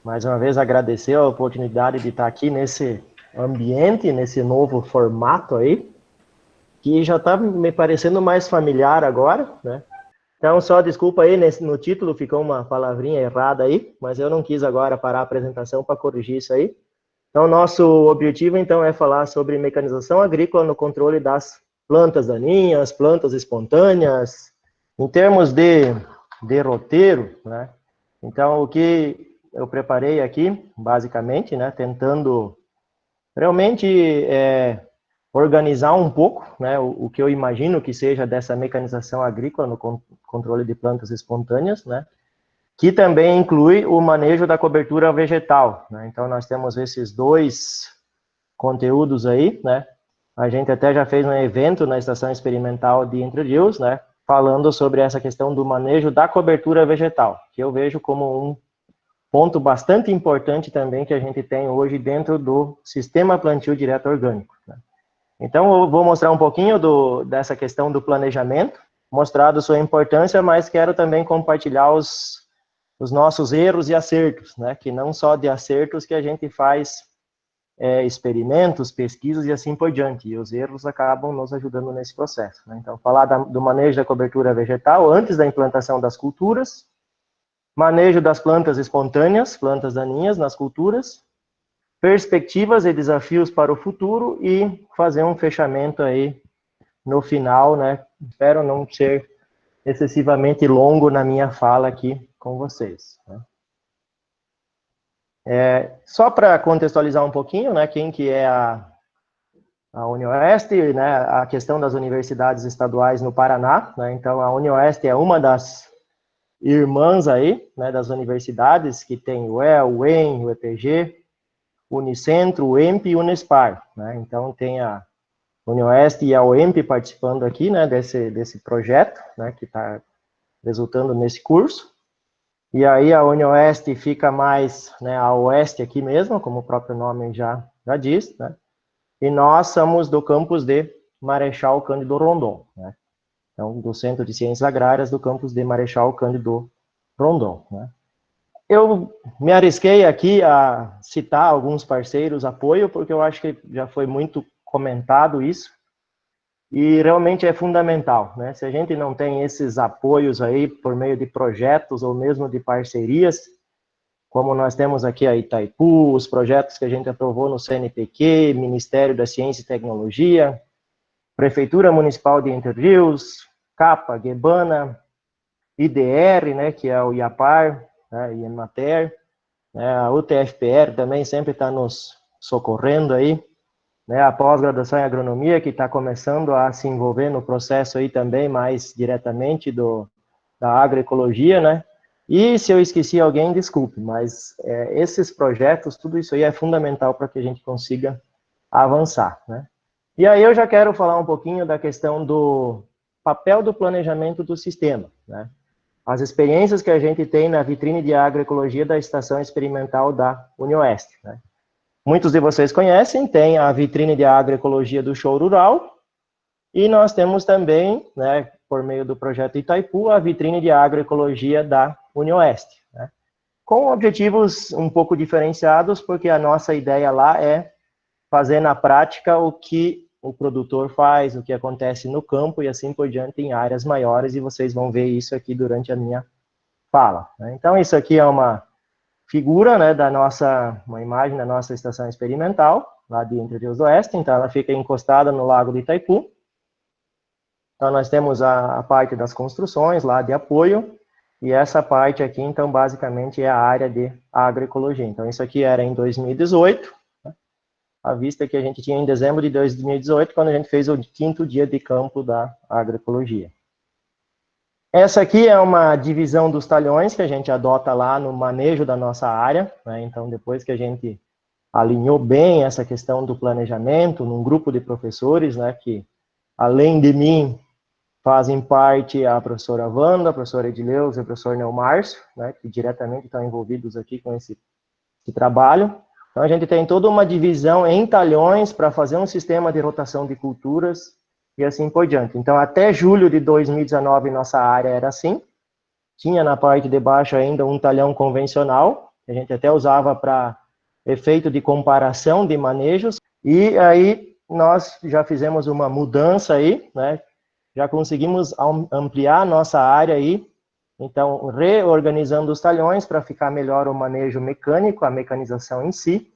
Mais uma vez agradecer a oportunidade de estar aqui nesse ambiente, nesse novo formato aí, que já está me parecendo mais familiar agora, né? Então, só desculpa aí, no título ficou uma palavrinha errada aí, mas eu não quis agora parar a apresentação para corrigir isso aí. Então, nosso objetivo, então, é falar sobre mecanização agrícola no controle das plantas daninhas, plantas espontâneas, em termos de roteiro, né? Então, o que eu preparei aqui, basicamente, né, tentando realmente organizar um pouco, né, o que eu imagino que seja dessa mecanização agrícola no controle de plantas espontâneas, né, que também inclui o manejo da cobertura vegetal, né. Então, nós temos esses dois conteúdos aí, né. A gente até já fez um evento na Estação Experimental de Entre Rios, né, falando sobre essa questão do manejo da cobertura vegetal, que eu vejo como um ponto bastante importante também que a gente tem hoje dentro do sistema plantio direto orgânico, né? Então, eu vou mostrar um pouquinho dessa questão do planejamento, mostrado sua importância, mas quero também compartilhar os nossos erros e acertos, né? Que não só de acertos que a gente faz experimentos, pesquisas e assim por diante, e os erros acabam nos ajudando nesse processo, né? Então, falar do manejo da cobertura vegetal antes da implantação das culturas, manejo das plantas espontâneas, plantas daninhas nas culturas, perspectivas e desafios para o futuro e fazer um fechamento aí no final, né? Espero não ser excessivamente longo na minha fala aqui com vocês, né? Só para contextualizar um pouquinho, né, quem que é a UniOeste, né, a questão das universidades estaduais no Paraná, né? Então, a UniOeste é uma das irmãs aí, né, das universidades, que tem o EL, o EM, o EPG, o Unicentro, o EMP e o Unespar, né? Então, tem a UniOeste e a UEMP participando aqui, né, desse projeto, né, que está resultando nesse curso. E aí a UniOeste fica mais, né, a oeste aqui mesmo, como o próprio nome já diz, né? E nós somos do campus de Marechal Cândido Rondon, né? Então, do Centro de Ciências Agrárias do campus de Marechal Cândido Rondon, né? Eu me arrisquei aqui a citar alguns parceiros apoio, porque eu acho que já foi muito comentado isso, e realmente é fundamental, né? Se a gente não tem esses apoios aí por meio de projetos ou mesmo de parcerias, como nós temos aqui a Itaipu, os projetos que a gente aprovou no CNPq, Ministério da Ciência e Tecnologia, Prefeitura Municipal de Entre Rios, CAPA, Guebana, IDR, né, que é o IAPAR, né, IEMATER, né, a UTFPR também sempre está nos socorrendo aí, né, a pós-graduação em agronomia, que está começando a se envolver no processo aí também mais diretamente da agroecologia, né, e se eu esqueci alguém, desculpe, mas esses projetos, tudo isso aí é fundamental para que a gente consiga avançar, né. E aí eu já quero falar um pouquinho da questão do papel do planejamento do sistema, né. As experiências que a gente tem na vitrine de agroecologia da Estação Experimental da UniOeste, né. Muitos de vocês conhecem, tem a vitrine de agroecologia do Show Rural, e nós temos também, né, por meio do projeto Itaipu, a vitrine de agroecologia da UniOeste, né, com objetivos um pouco diferenciados, porque a nossa ideia lá é fazer na prática o que o produtor faz, o que acontece no campo e assim por diante em áreas maiores, e vocês vão ver isso aqui durante a minha fala, né. Então, isso aqui é uma figura, né, uma imagem da nossa estação experimental, lá de Entre Rios do Oeste, então ela fica encostada no Lago do Itaipu. Então nós temos a parte das construções lá de apoio, e essa parte aqui, então, basicamente é a área de agroecologia. Então isso aqui era em 2018, né, a vista que a gente tinha em dezembro de 2018, quando a gente fez o 5º dia de campo da agroecologia. Essa aqui é uma divisão dos talhões que a gente adota lá no manejo da nossa área, né? Então, depois que a gente alinhou bem essa questão do planejamento, num grupo de professores, né, que, além de mim, fazem parte a professora Wanda, a professora Edileuza e o professor Neomárcio, né, que diretamente estão envolvidos aqui com esse trabalho. Então, a gente tem toda uma divisão em talhões para fazer um sistema de rotação de culturas, e assim por diante. Então, até julho de 2019, nossa área era assim. Tinha na parte de baixo ainda um talhão convencional, que a gente até usava para efeito de comparação de manejos, e aí nós já fizemos uma mudança aí, né? Já conseguimos ampliar a nossa área aí, então reorganizando os talhões para ficar melhor o manejo mecânico, a mecanização em si,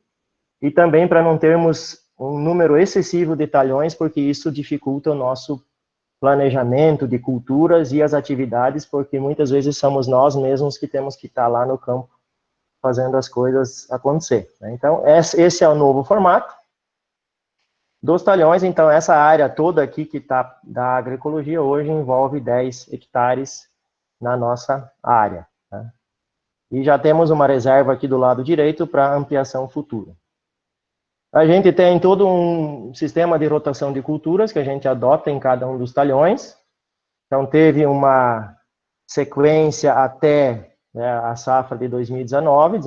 e também para não termos um número excessivo de talhões, porque isso dificulta o nosso planejamento de culturas e as atividades, porque muitas vezes somos nós mesmos que temos que estar lá no campo fazendo as coisas acontecer, né? Então, esse é o novo formato dos talhões. Então, essa área toda aqui que está da agroecologia hoje envolve 10 hectares na nossa área, né? E já temos uma reserva aqui do lado direito para ampliação futura. A gente tem todo um sistema de rotação de culturas que a gente adota em cada um dos talhões. Então, teve uma sequência até, né, a safra de 2019,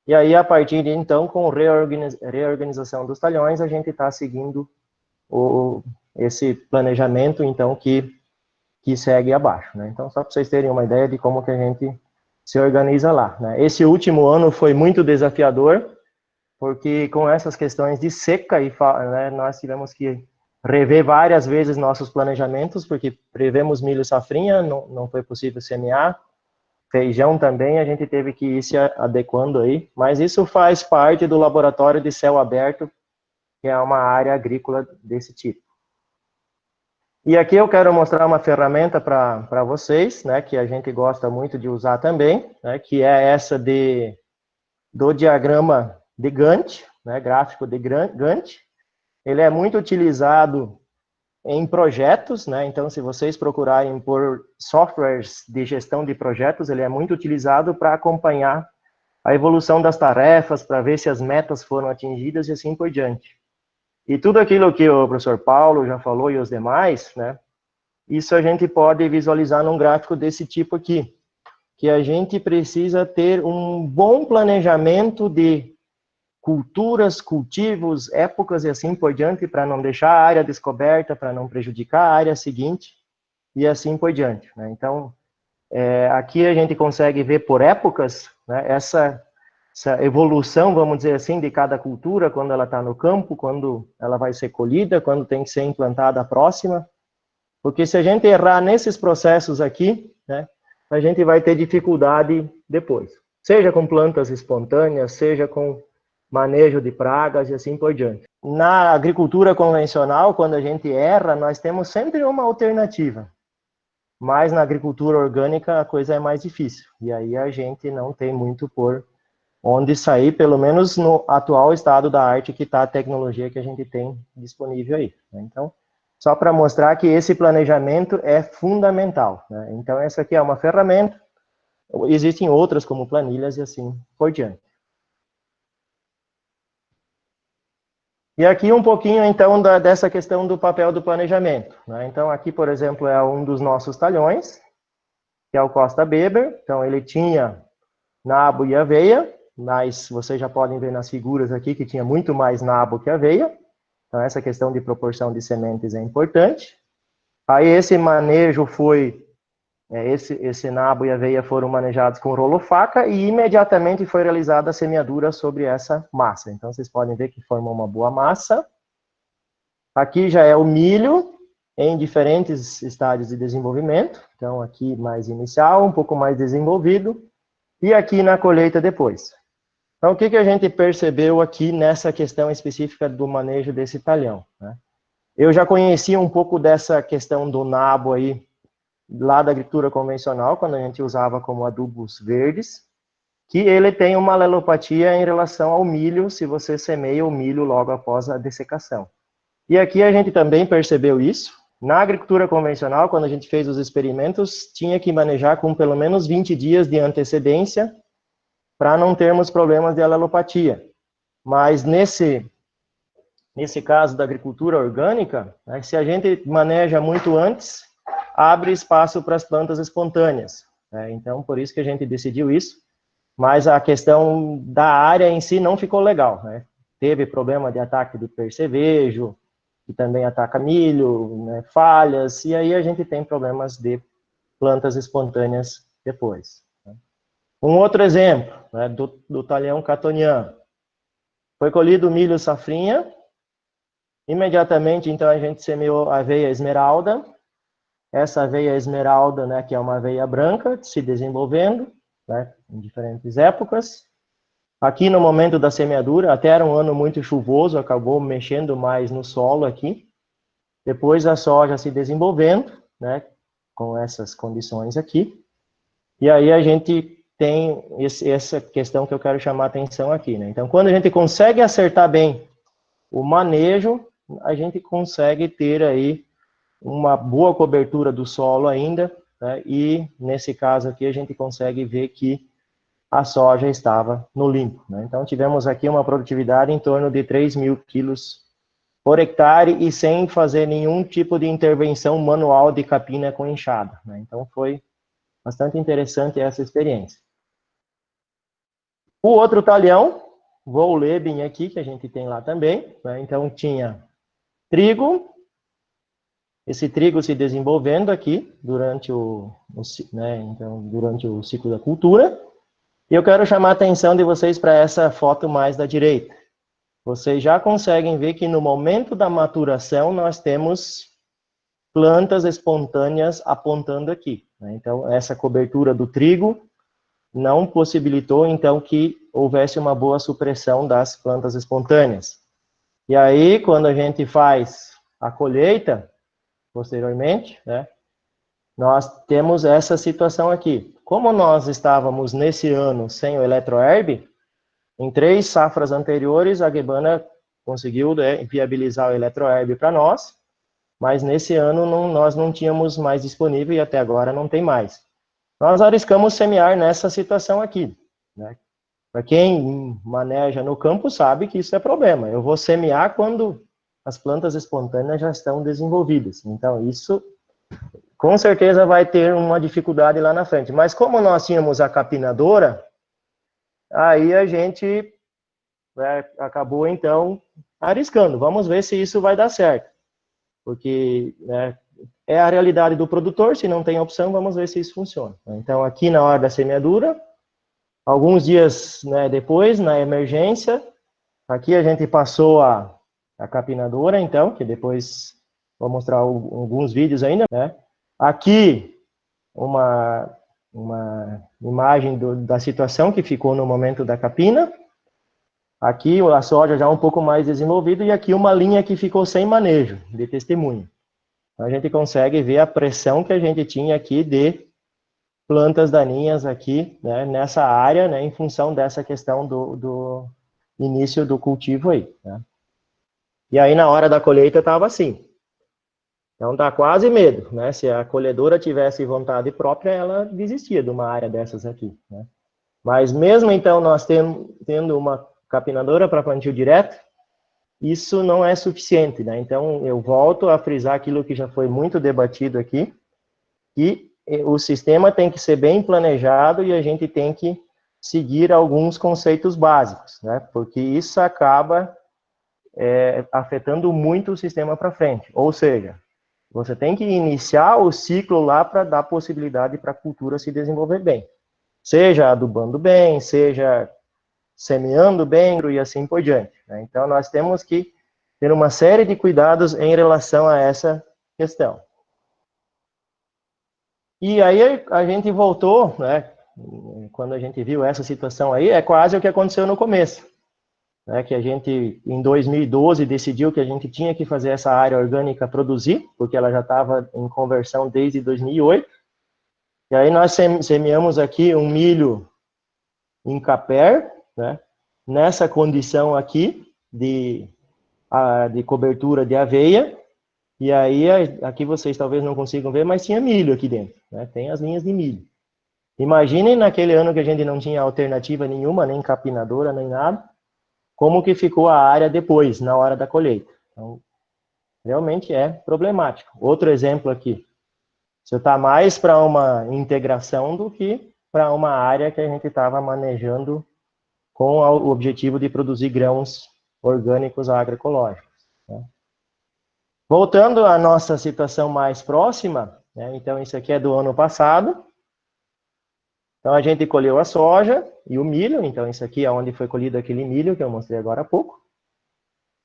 e aí, a partir de então, com reorganização dos talhões, a gente está seguindo esse planejamento, então, que segue abaixo, né? Então, só para vocês terem uma ideia de como que a gente se organiza lá, né? Esse último ano foi muito desafiador, porque com essas questões de seca, né, nós tivemos que rever várias vezes nossos planejamentos, porque prevemos milho safrinha, não foi possível semear, feijão também, a gente teve que ir se adequando aí, mas isso faz parte do laboratório de céu aberto, que é uma área agrícola desse tipo. E aqui eu quero mostrar uma ferramenta para vocês, né, que a gente gosta muito de usar também, né, que é essa do diagrama de Gantt, né, gráfico de Gantt. Ele é muito utilizado em projetos, né? Então, se vocês procurarem por softwares de gestão de projetos, ele é muito utilizado para acompanhar a evolução das tarefas, para ver se as metas foram atingidas e assim por diante. E tudo aquilo que o professor Paulo já falou e os demais, né? Isso a gente pode visualizar num gráfico desse tipo aqui, que a gente precisa ter um bom planejamento de culturas, cultivos, épocas e assim por diante, para não deixar a área descoberta, para não prejudicar a área seguinte, e assim por diante, né? Então, aqui a gente consegue ver por épocas, né, essa evolução, vamos dizer assim, de cada cultura, quando ela está no campo, quando ela vai ser colhida, quando tem que ser implantada a próxima, porque se a gente errar nesses processos aqui, né, a gente vai ter dificuldade depois, seja com plantas espontâneas, seja com manejo de pragas e assim por diante. Na agricultura convencional, quando a gente erra, nós temos sempre uma alternativa. Mas na agricultura orgânica a coisa é mais difícil. E aí a gente não tem muito por onde sair, pelo menos no atual estado da arte que está a tecnologia que a gente tem disponível aí, né? Então, só para mostrar que esse planejamento é fundamental, né? Então, essa aqui é uma ferramenta, existem outras como planilhas e assim por diante. E aqui um pouquinho, então, dessa questão do papel do planejamento, né? Então, aqui, por exemplo, é um dos nossos talhões, que é o Costa Beber. Então, ele tinha nabo e aveia, mas vocês já podem ver nas figuras aqui que tinha muito mais nabo que aveia. Então, essa questão de proporção de sementes é importante. Aí, esse manejo foi... esse nabo e aveia foram manejados com rolo-faca e imediatamente foi realizada a semeadura sobre essa massa. Então, vocês podem ver que formou uma boa massa. Aqui já é o milho em diferentes estádios de desenvolvimento. Então, aqui mais inicial, um pouco mais desenvolvido. E aqui na colheita depois. Então, o que a gente percebeu aqui nessa questão específica do manejo desse talhão, né? Eu já conhecia um pouco dessa questão do nabo aí, lá da agricultura convencional, quando a gente usava como adubos verdes, que ele tem uma alelopatia em relação ao milho, se você semeia o milho logo após a dessecação. E aqui a gente também percebeu isso. Na agricultura convencional, quando a gente fez os experimentos, tinha que manejar com pelo menos 20 dias de antecedência para não termos problemas de alelopatia. Mas nesse caso da agricultura orgânica, né, se a gente maneja muito antes, abre espaço para as plantas espontâneas, né? Então, por isso que a gente decidiu isso, mas a questão da área em si não ficou legal, né? Teve problema de ataque de percevejo, que também ataca milho, né, falhas, e aí a gente tem problemas de plantas espontâneas depois. Um outro exemplo, né, do talhão catoniano. Foi colhido o milho safrinha, imediatamente, então, a gente semeou a aveia esmeralda. Essa aveia esmeralda, né, que é uma aveia branca, se desenvolvendo, né, em diferentes épocas. Aqui no momento da semeadura, até era um ano muito chuvoso, acabou mexendo mais no solo aqui. Depois a soja se desenvolvendo, né, com essas condições aqui. E aí a gente tem essa questão que eu quero chamar a atenção aqui, né? Então, quando a gente consegue acertar bem o manejo, a gente consegue ter aí uma boa cobertura do solo ainda, né? E nesse caso aqui a gente consegue ver que a soja estava no limpo, né? Então, tivemos aqui uma produtividade em torno de 3.000 quilos por hectare e sem fazer nenhum tipo de intervenção manual de capina com enxada, né? Então, foi bastante interessante essa experiência. O outro talhão, vou ler bem aqui, que a gente tem lá também, né? Então, tinha trigo, esse trigo se desenvolvendo aqui durante durante o ciclo da cultura. E eu quero chamar a atenção de vocês para essa foto mais da direita. Vocês já conseguem ver que no momento da maturação nós temos plantas espontâneas apontando aqui, né? Então, essa cobertura do trigo não possibilitou, então, que houvesse uma boa supressão das plantas espontâneas. E aí, quando a gente faz a colheita, posteriormente, né, nós temos essa situação aqui. Como nós estávamos nesse ano sem o eletroherb, em 3 safras anteriores, a Gebana conseguiu, né, viabilizar o eletroherb para nós, mas nesse ano nós não tínhamos mais disponível e até agora não tem mais. Nós arriscamos semear nessa situação aqui, né? Para quem maneja no campo sabe que isso é problema. Eu vou semear quando as plantas espontâneas já estão desenvolvidas. Então, isso com certeza vai ter uma dificuldade lá na frente. Mas como nós tínhamos a capinadora, aí a gente acabou, então, arriscando. Vamos ver se isso vai dar certo. Porque, né, é a realidade do produtor, se não tem opção, vamos ver se isso funciona. Então, aqui na hora da semeadura, alguns dias, né, depois, na emergência, aqui a gente passou a capinadora, então, que depois vou mostrar alguns vídeos ainda, né? Aqui, uma imagem da situação que ficou no momento da capina. Aqui a soja já um pouco mais desenvolvida e aqui uma linha que ficou sem manejo, de testemunho. A gente consegue ver a pressão que a gente tinha aqui de plantas daninhas aqui, né, nessa área, né, em função dessa questão do início do cultivo aí, né. E aí na hora da colheita estava assim. Então dá quase medo, né? Se a colhedora tivesse vontade própria, ela desistia de uma área dessas aqui, né? Mas mesmo então nós tendo uma capinadora para plantio direto, isso não é suficiente, né? Então, eu volto a frisar aquilo que já foi muito debatido aqui, que o sistema tem que ser bem planejado e a gente tem que seguir alguns conceitos básicos, né? Porque isso acaba afetando muito o sistema para frente. Ou seja, você tem que iniciar o ciclo lá para dar possibilidade para a cultura se desenvolver bem. Seja adubando bem, seja semeando bem e assim por diante, né? Então, nós temos que ter uma série de cuidados em relação a essa questão. E aí a gente voltou, né? Quando a gente viu essa situação aí, é quase o que aconteceu no começo, né? Que a gente, em 2012, decidiu que a gente tinha que fazer essa área orgânica produzir, porque ela já estava em conversão desde 2008. E aí nós semeamos aqui um milho em caper, né? Nessa condição aqui de cobertura de aveia, e aí aqui vocês talvez não consigam ver, mas tinha milho aqui dentro, né? Tem as linhas de milho. Imaginem naquele ano que a gente não tinha alternativa nenhuma, nem capinadora, nem nada, como que ficou a área depois, na hora da colheita. Então, realmente é problemático. Outro exemplo aqui, você está mais para uma integração do que para uma área que a gente estava manejando com o objetivo de produzir grãos orgânicos agroecológicos, né? Voltando à nossa situação mais próxima, né? Então, isso aqui é do ano passado. Então, a gente colheu a soja e o milho. Então, isso aqui é onde foi colhido aquele milho que eu mostrei agora há pouco.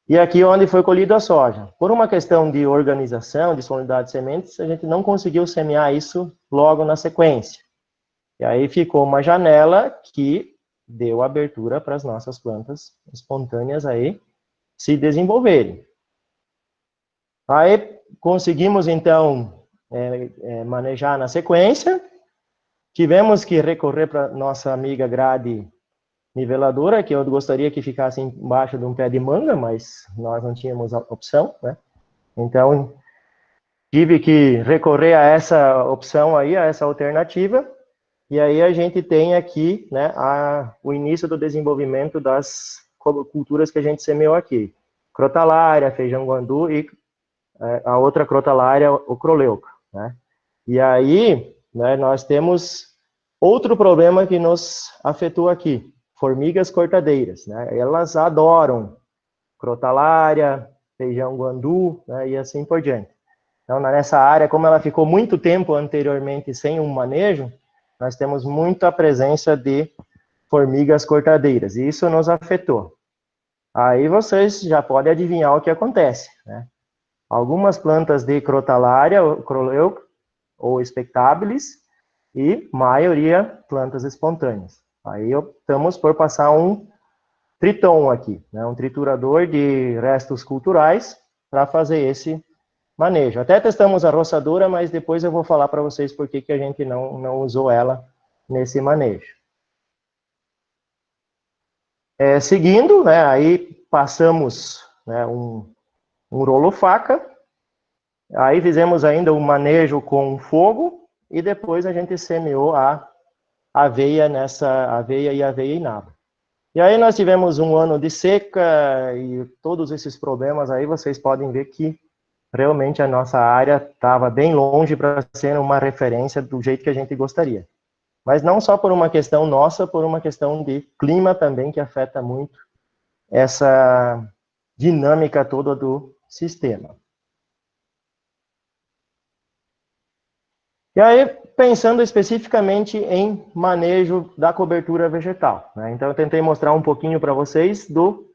E aqui onde foi colhido a soja. Por uma questão de organização, disponibilidade de sementes, a gente não conseguiu semear isso logo na sequência. E aí ficou uma janela que deu abertura para as nossas plantas espontâneas aí se desenvolverem. Aí conseguimos, então, manejar na sequência. Tivemos que recorrer para nossa amiga grade niveladora, que eu gostaria que ficasse embaixo de um pé de manga, mas nós não tínhamos a opção, né? Então, tive que recorrer a essa opção aí, a essa alternativa, e aí a gente tem aqui, né, o início do desenvolvimento das culturas que a gente semeou aqui. Crotalária, feijão guandu e a outra crotalária, o croleuca, né? E aí, né, nós temos outro problema que nos afetou aqui, formigas cortadeiras, né? Elas adoram crotalária, feijão guandu, né, e assim por diante. Então, nessa área, como ela ficou muito tempo anteriormente sem um manejo, nós temos muita presença de formigas cortadeiras, e isso nos afetou. Aí vocês já podem adivinhar o que acontece, né? Algumas plantas de crotalária, croleuca, ou expectabilis, e maioria plantas espontâneas. Aí optamos por passar um triton aqui, né, um triturador de restos culturais, para fazer esse manejo. Até testamos a roçadora, mas depois eu vou falar para vocês por que a gente não usou ela nesse manejo. Seguindo, né, aí passamos, né, um rolo faca, aí fizemos ainda o manejo com fogo, e depois a gente semeou a aveia e aveia inaba. E aí nós tivemos um ano de seca e todos esses problemas aí, vocês podem ver que realmente a nossa área estava bem longe para ser uma referência do jeito que a gente gostaria. Mas não só por uma questão nossa, por uma questão de clima também, que afeta muito essa dinâmica toda do sistema. E aí, pensando especificamente em manejo da cobertura vegetal, né? Então, eu tentei mostrar um pouquinho para vocês do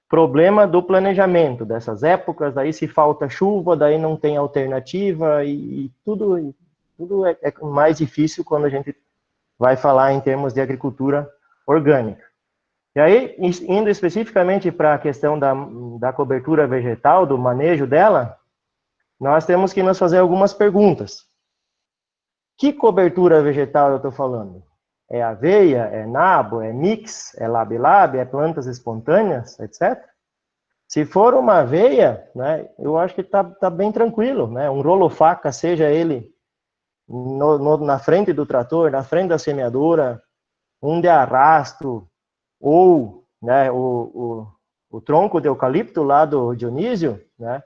problema do planejamento, dessas épocas, daí se falta chuva, daí não tem alternativa, e tudo é mais difícil quando a gente vai falar em termos de agricultura orgânica. E aí, indo especificamente para a questão da cobertura vegetal, do manejo dela, nós temos que nos fazer algumas perguntas. Que cobertura vegetal eu estou falando? É aveia, é nabo, é mix, é lab-lab, é plantas espontâneas, etc. Se for uma aveia, né, eu acho que tá bem tranquilo, né? Um rolo faca, seja ele na frente do trator, na frente da semeadora, um de arrasto, ou, né, o tronco de eucalipto lá do Dionísio, né?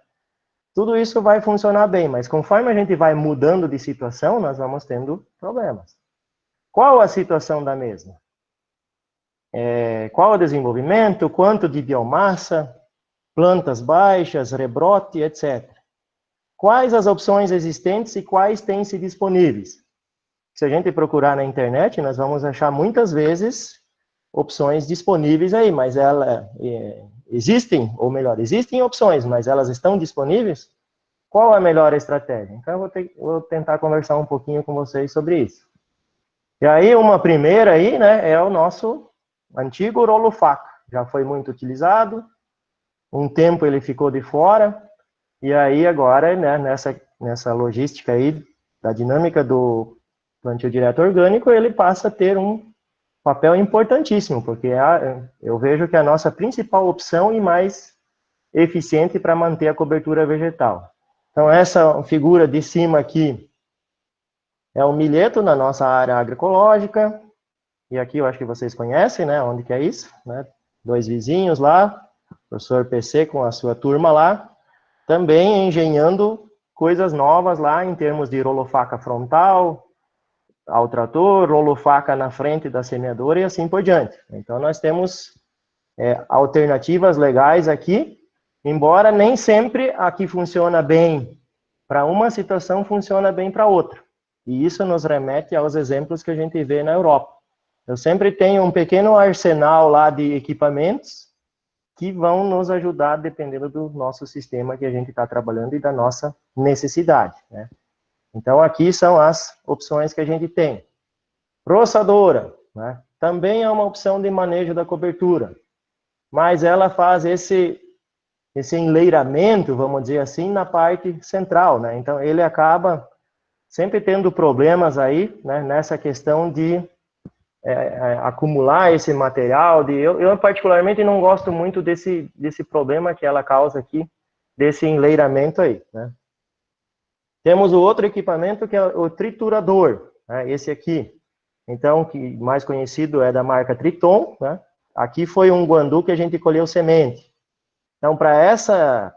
Tudo isso vai funcionar bem, mas conforme a gente vai mudando de situação, nós vamos tendo problemas. Qual a situação da mesma? Qual o desenvolvimento, quanto de biomassa, plantas baixas, rebrote, etc. Quais as opções existentes e quais têm-se disponíveis? Se a gente procurar na internet, nós vamos achar muitas vezes opções disponíveis aí, mas existem, ou melhor, existem opções, mas elas estão disponíveis? Qual a melhor estratégia? Então, eu vou tentar conversar um pouquinho com vocês sobre isso. E aí, uma primeira aí, né, é o nosso antigo rolo faca. Já foi muito utilizado, um tempo ele ficou de fora, e aí agora, né, nessa logística aí, da dinâmica do plantio direto orgânico, ele passa a ter um papel importantíssimo, porque eu vejo que é a nossa principal opção e mais eficiente para manter a cobertura vegetal. Então, essa figura de cima aqui é o milheto na nossa área agroecológica, e aqui eu acho que vocês conhecem, né, onde que é isso, né? Dois vizinhos lá, professor PC com a sua turma lá, também engenhando coisas novas lá em termos de rolo-faca frontal, ao trator, rolo-faca na frente da semeadora e assim por diante. Então, nós temos alternativas legais aqui, embora nem sempre a que funciona bem para uma situação funciona bem para outra. E isso nos remete aos exemplos que a gente vê na Europa. Eu sempre tenho um pequeno arsenal lá de equipamentos que vão nos ajudar dependendo do nosso sistema que a gente está trabalhando e da nossa necessidade, né? Então, aqui são as opções que a gente tem. Roçadora, né? Também é uma opção de manejo da cobertura, mas ela faz esse enleiramento, vamos dizer assim, na parte central, né? Então, ele acaba sempre tendo problemas aí, né, nessa questão de acumular esse material. Eu particularmente não gosto muito desse problema que ela causa aqui, desse enleiramento aí, né? Temos o outro equipamento que é o triturador, né, esse aqui. Então, que mais conhecido é da marca Triton, né? Aqui foi um guandu que a gente colheu semente. Então, para essa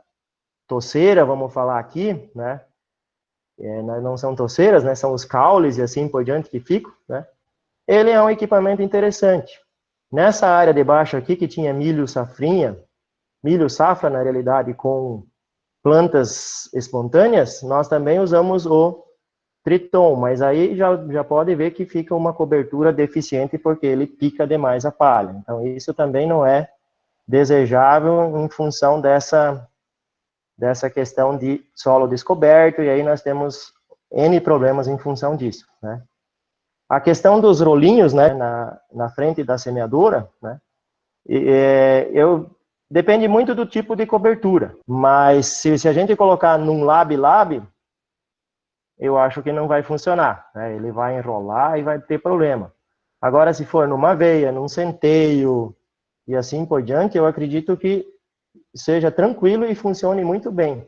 toceira, vamos falar aqui, né? Não são toceiras, né? São os caules e assim por diante que ficam, né? Ele é um equipamento interessante. Nessa área de baixo aqui, que tinha milho safrinha, milho safra, na realidade, com plantas espontâneas, nós também usamos o Triton, mas aí já pode ver que fica uma cobertura deficiente porque ele pica demais a palha. Então, isso também não é desejável em função dessa questão de solo descoberto, e aí nós temos N problemas em função disso, né? A questão dos rolinhos, né, na frente da semeadora, né, depende muito do tipo de cobertura, mas se a gente colocar num lab, eu acho que não vai funcionar, né? Ele vai enrolar e vai ter problema. Agora, se for numa veia, num centeio e assim por diante, eu acredito que seja tranquilo e funcione muito bem.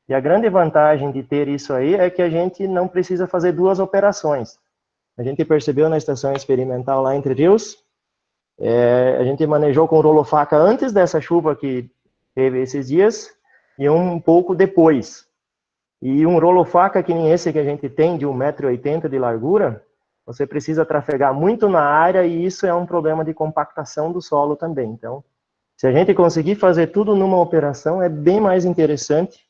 E a grande vantagem de ter isso aí é que a gente não precisa fazer duas operações. A gente percebeu na estação experimental lá em Entre Rios, a gente manejou com rolo-faca antes dessa chuva que teve esses dias e um pouco depois. E um rolo-faca que nem esse que a gente tem, de 1,80 m de largura, você precisa trafegar muito na área e isso é um problema de compactação do solo também. Então, se a gente conseguir fazer tudo numa operação, é bem mais interessante,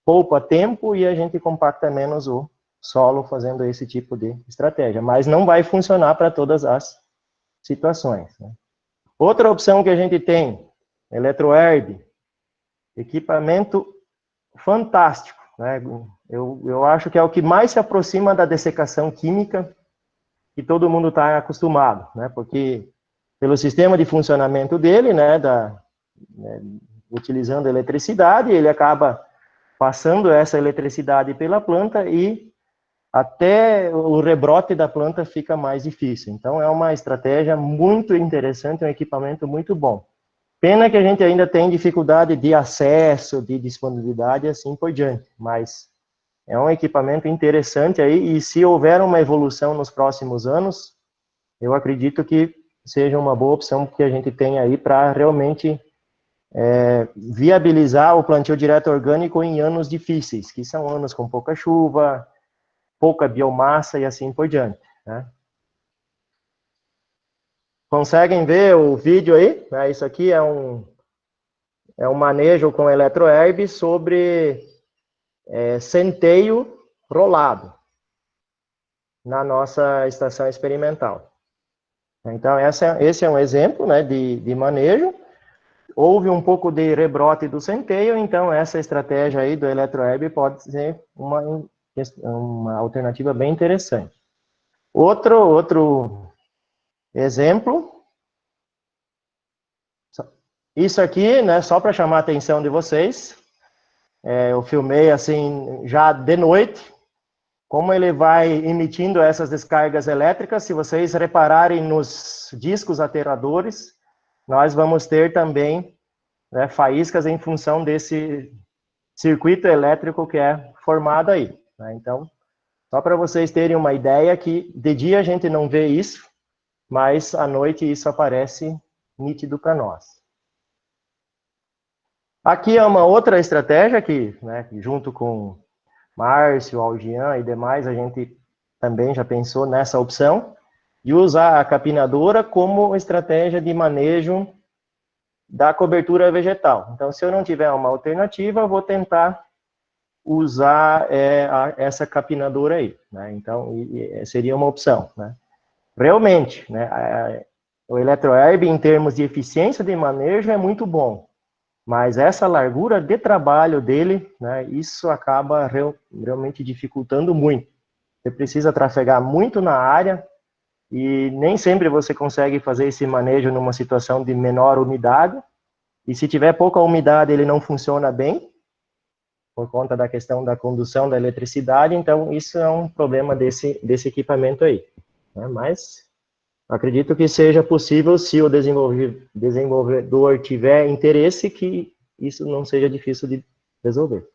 poupa tempo e a gente compacta menos o solo fazendo esse tipo de estratégia. Mas não vai funcionar para todas as situações, né? Outra opção que a gente tem, EletroHerb, equipamento fantástico, né? Eu acho que é o que mais se aproxima da dessecação química que todo mundo está acostumado, né? Porque pelo sistema de funcionamento dele, né, utilizando eletricidade, ele acaba passando essa eletricidade pela planta e até o rebrote da planta fica mais difícil. Então, é uma estratégia muito interessante, um equipamento muito bom. Pena que a gente ainda tem dificuldade de acesso, de disponibilidade e assim por diante, mas é um equipamento interessante aí, e se houver uma evolução nos próximos anos, eu acredito que seja uma boa opção que a gente tem aí para realmente viabilizar o plantio direto orgânico em anos difíceis, que são anos com pouca chuva, pouca biomassa e assim por diante, né? Conseguem ver o vídeo aí? Isso aqui é um manejo com EletroHerb sobre centeio rolado na nossa estação experimental. Então, esse é um exemplo, né, de manejo. Houve um pouco de rebrote do centeio, então essa estratégia aí do EletroHerb pode ser uma alternativa bem interessante. Outro exemplo, isso aqui, né, só para chamar a atenção de vocês, eu filmei assim já de noite, como ele vai emitindo essas descargas elétricas. Se vocês repararem nos discos ateradores, nós vamos ter também, né, faíscas em função desse circuito elétrico que é formado aí, né? Então, só para vocês terem uma ideia que de dia a gente não vê isso, mas à noite isso aparece nítido para nós. Aqui é uma outra estratégia que, né, junto com Márcio, Algian e demais, a gente também já pensou nessa opção, de usar a capinadora como estratégia de manejo da cobertura vegetal. Então, se eu não tiver uma alternativa, eu vou tentar usar essa capinadora aí, né? Então, seria uma opção, né? Realmente, né, o EletroHerb, em termos de eficiência de manejo, é muito bom, mas essa largura de trabalho dele, né, isso acaba realmente dificultando muito. Você precisa trafegar muito na área, e nem sempre você consegue fazer esse manejo numa situação de menor umidade, e se tiver pouca umidade, ele não funciona bem, por conta da questão da condução da eletricidade, então isso é um problema desse equipamento aí, né? Mas acredito que seja possível, se o desenvolvedor tiver interesse, que isso não seja difícil de resolver.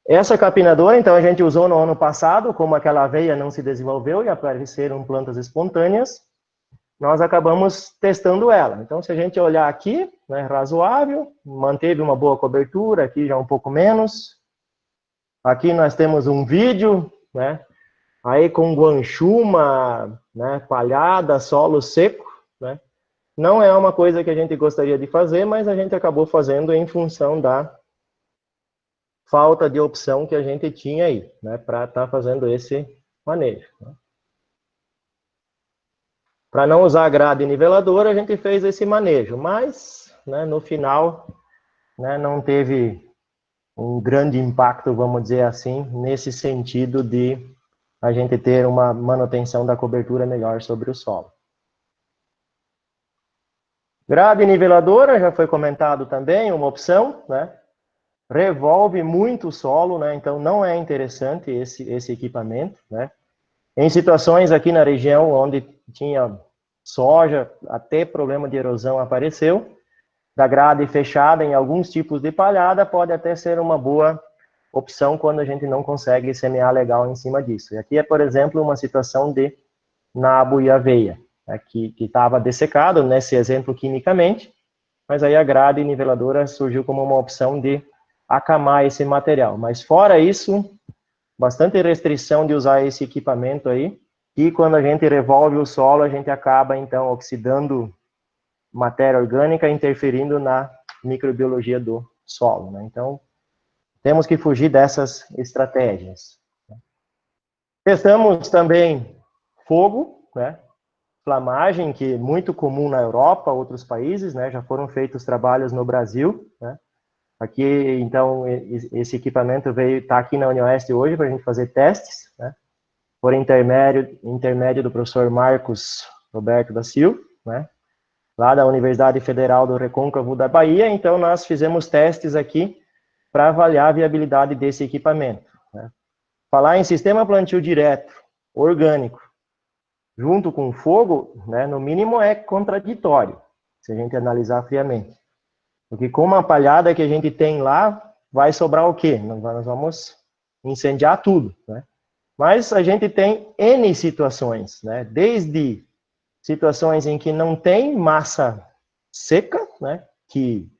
Essa capinadora, então, a gente usou no ano passado, como aquela aveia não se desenvolveu e apareceram plantas espontâneas, nós acabamos testando ela. Então, se a gente olhar aqui, né, razoável, manteve uma boa cobertura, aqui já um pouco menos. Aqui nós temos um vídeo, né, aí com guanchuma, né, palhada, solo seco, né. Não é uma coisa que a gente gostaria de fazer, mas a gente acabou fazendo em função da falta de opção que a gente tinha aí, né, para estar fazendo esse manejo, né. Para não usar grade niveladora, a gente fez esse manejo, mas, né, no final, né, não teve um grande impacto, vamos dizer assim, nesse sentido de a gente ter uma manutenção da cobertura melhor sobre o solo. Grade niveladora, já foi comentado também, uma opção, né? Revolve muito o solo, né? Então não é interessante esse equipamento, né? Em situações aqui na região onde tinha soja, até problema de erosão apareceu, da grade fechada em alguns tipos de palhada, pode até ser uma boa opção quando a gente não consegue semear legal em cima disso. E aqui é, por exemplo, uma situação de nabo e aveia, né, que estava dessecado, nesse exemplo quimicamente, mas aí a grade niveladora surgiu como uma opção de acamar esse material. Mas fora isso, bastante restrição de usar esse equipamento aí, e quando a gente revolve o solo, a gente acaba, então, oxidando matéria orgânica, interferindo na microbiologia do solo, né? Então, temos que fugir dessas estratégias. Testamos também fogo, né? Flamagem, que é muito comum na Europa, outros países, né? Já foram feitos trabalhos no Brasil, né? Aqui, então, esse equipamento está aqui na Unioeste hoje para a gente fazer testes, né? Por intermédio do professor Marcos Roberto da Silva, né? Lá da Universidade Federal do Recôncavo da Bahia. Então, nós fizemos testes aqui para avaliar a viabilidade desse equipamento, né? Falar em sistema plantio direto, orgânico, junto com fogo, né, no mínimo é contraditório, se a gente analisar friamente. Porque com uma palhada que a gente tem lá, vai sobrar o quê? Nós vamos incendiar tudo, né? Mas a gente tem N situações, né? Desde situações em que não tem massa seca, né? Que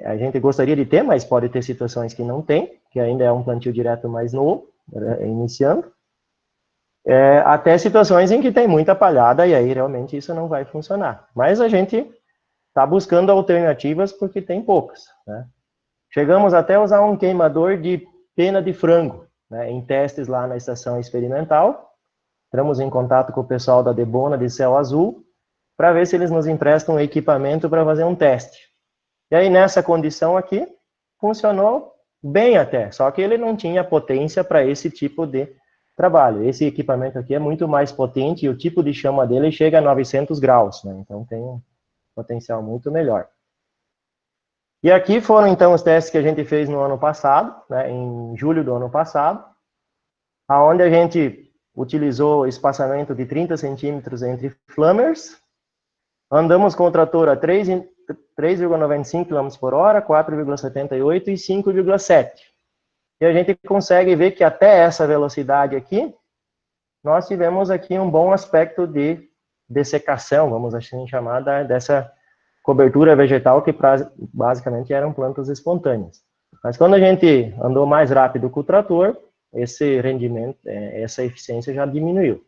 a gente gostaria de ter, mas pode ter situações que não tem, que ainda é um plantio direto mais novo, iniciando. Até situações em que tem muita palhada, e aí realmente isso não vai funcionar. Mas a gente está buscando alternativas porque tem poucas, né? Chegamos até a usar um queimador de pena de frango, né, em testes lá na estação experimental. Entramos em contato com o pessoal da Debona de Céu Azul para ver se eles nos emprestam um equipamento para fazer um teste. E aí, nessa condição aqui, funcionou bem até, só que ele não tinha potência para esse tipo de trabalho. Esse equipamento aqui é muito mais potente e o tipo de chama dele chega a 900 graus, né? Então tem um potencial muito melhor. E aqui foram, então, os testes que a gente fez no ano passado, né, em julho do ano passado, onde a gente utilizou espaçamento de 30 centímetros entre flammers, andamos com o trator a 3,95 km por hora, 4,78 e 5,7. E a gente consegue ver que até essa velocidade aqui, nós tivemos aqui um bom aspecto de dessecação, vamos assim chamar, dessa cobertura vegetal, que basicamente eram plantas espontâneas. Mas quando a gente andou mais rápido com o trator, esse rendimento, essa eficiência já diminuiu.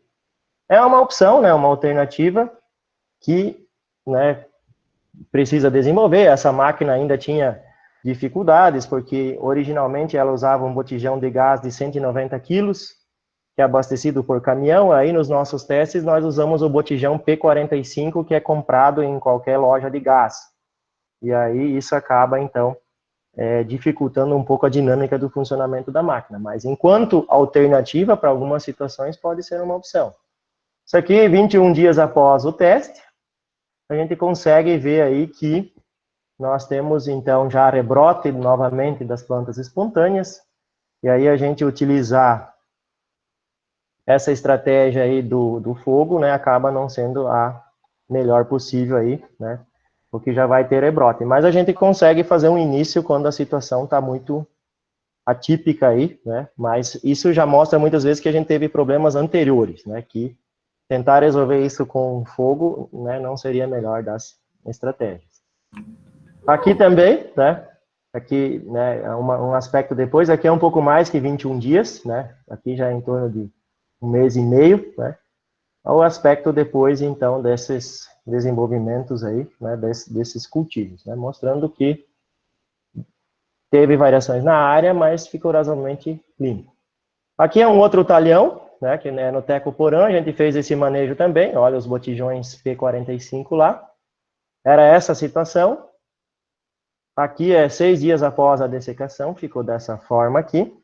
É uma opção, né, uma alternativa que, né, precisa desenvolver. Essa máquina ainda tinha dificuldades, porque originalmente ela usava um botijão de gás de 190 quilos, que é abastecido por caminhão. Aí nos nossos testes nós usamos o botijão P45, que é comprado em qualquer loja de gás. E aí isso acaba, então, dificultando um pouco a dinâmica do funcionamento da máquina. Mas enquanto alternativa, para algumas situações, pode ser uma opção. Isso aqui, 21 dias após o teste, a gente consegue ver aí que nós temos, então, já rebrote novamente das plantas espontâneas. E aí a gente utilizar essa estratégia aí do fogo, né, acaba não sendo a melhor possível aí, né, porque já vai ter rebrote. Mas a gente consegue fazer um início quando a situação está muito atípica aí, né, mas isso já mostra muitas vezes que a gente teve problemas anteriores, né, que tentar resolver isso com fogo, né, não seria a melhor das estratégias. Aqui também, né, aqui, né, um aspecto depois, aqui é um pouco mais que 21 dias, né, aqui já é em torno de 1 mês e meio, né? O aspecto depois, então, desses desenvolvimentos aí, né, desses cultivos, né? Mostrando que teve variações na área, mas ficou razoavelmente limpo. Aqui é um outro talhão, né, que é no Tecoporã, a gente fez esse manejo também, olha os botijões P45 lá. Era essa a situação. Aqui é 6 dias após a dessecação, ficou dessa forma aqui.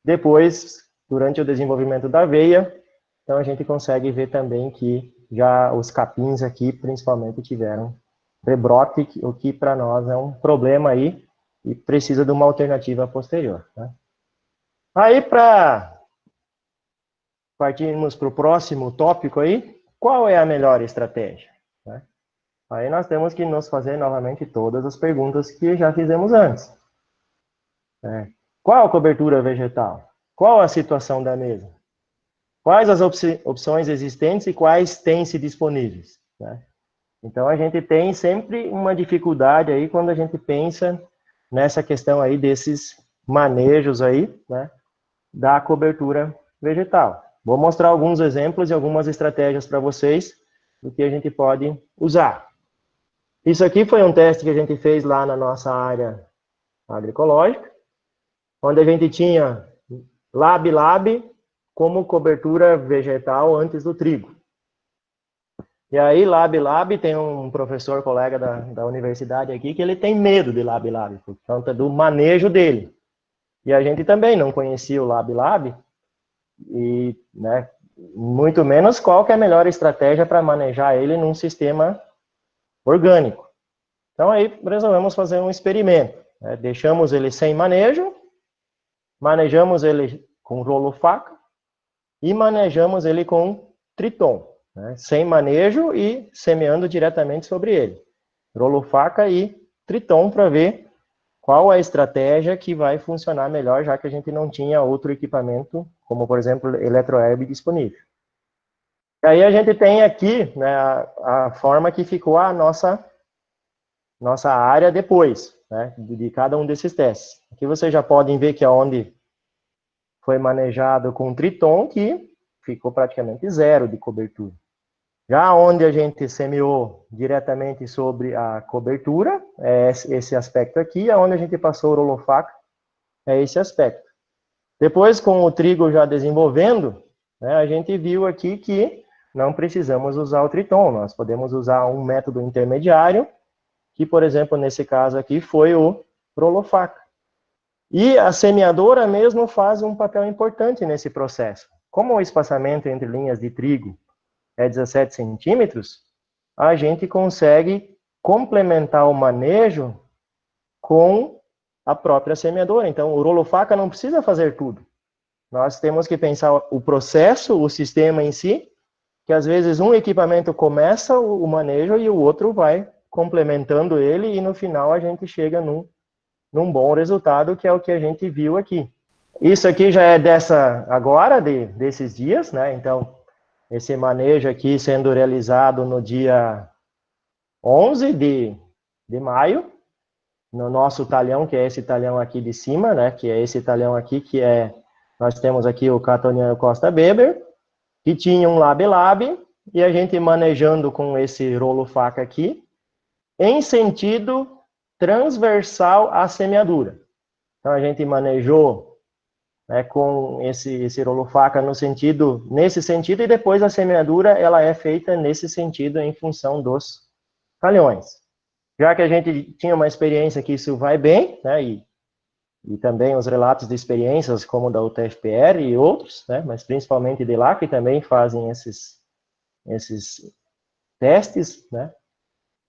Depois, durante o desenvolvimento da aveia, então a gente consegue ver também que já os capins aqui, principalmente, tiveram rebrote, o que para nós é um problema aí e precisa de uma alternativa posterior, né? Aí, para partirmos para o próximo tópico aí, qual é a melhor estratégia, né? Aí nós temos que nos fazer novamente todas as perguntas que já fizemos antes. Qual a cobertura vegetal? Qual a situação da mesa? Quais as opções existentes e quais têm-se disponíveis, né? Então, a gente tem sempre uma dificuldade aí quando a gente pensa nessa questão aí desses manejos aí, né, da cobertura vegetal. Vou mostrar alguns exemplos e algumas estratégias para vocês do que a gente pode usar. Isso aqui foi um teste que a gente fez lá na nossa área agroecológica, onde a gente tinha Lab como cobertura vegetal antes do trigo. E aí, Lab, tem um professor, colega da universidade aqui, que ele tem medo de Lab, por conta do manejo dele. E a gente também não conhecia o Lab, e, né, muito menos qual que é a melhor estratégia para manejar ele num sistema orgânico. Então, aí, resolvemos fazer um experimento, né? Deixamos ele sem manejo, manejamos ele com rolo-faca e manejamos ele com Triton, né? Sem manejo e semeando diretamente sobre ele. Rolo-faca e Triton para ver qual a estratégia que vai funcionar melhor, já que a gente não tinha outro equipamento, como, por exemplo, Eletroherb disponível. E aí a gente tem aqui, né, a forma que ficou a nossa área depois, né, de cada um desses testes. Aqui vocês já podem ver que é onde foi manejado com Triton, que ficou praticamente zero de cobertura. Já onde a gente semeou diretamente sobre a cobertura, é esse aspecto aqui, onde a gente passou o rolo-faca, é esse aspecto. Depois, com o trigo já desenvolvendo, né, a gente viu aqui que não precisamos usar o Triton, nós podemos usar um método intermediário, que, por exemplo, nesse caso aqui, foi o rolo-faca. E a semeadora mesmo faz um papel importante nesse processo. Como o espaçamento entre linhas de trigo é 17 centímetros, a gente consegue complementar o manejo com a própria semeadora. Então, o rolo-faca não precisa fazer tudo. Nós temos que pensar o processo, o sistema em si, que às vezes um equipamento começa o manejo e o outro vai complementando ele e no final a gente chega num bom resultado, que é o que a gente viu aqui. Isso aqui já é desses dias, né? Então, esse manejo aqui sendo realizado no dia 11 de maio, no nosso talhão, que é esse talhão aqui de cima, né? Que é esse talhão aqui, nós temos aqui o Catoniano Costa Weber, que tinha um Lab, e a gente manejando com esse rolo-faca aqui, em sentido transversal à semeadura. Então, a gente manejou, né, com esse rolo-faca nesse sentido, e depois a semeadura ela é feita nesse sentido em função dos talhões. Já que a gente tinha uma experiência que isso vai bem, né, e também os relatos de experiências como da UTFPR e outros, né, mas principalmente de lá, que também fazem esses testes, né.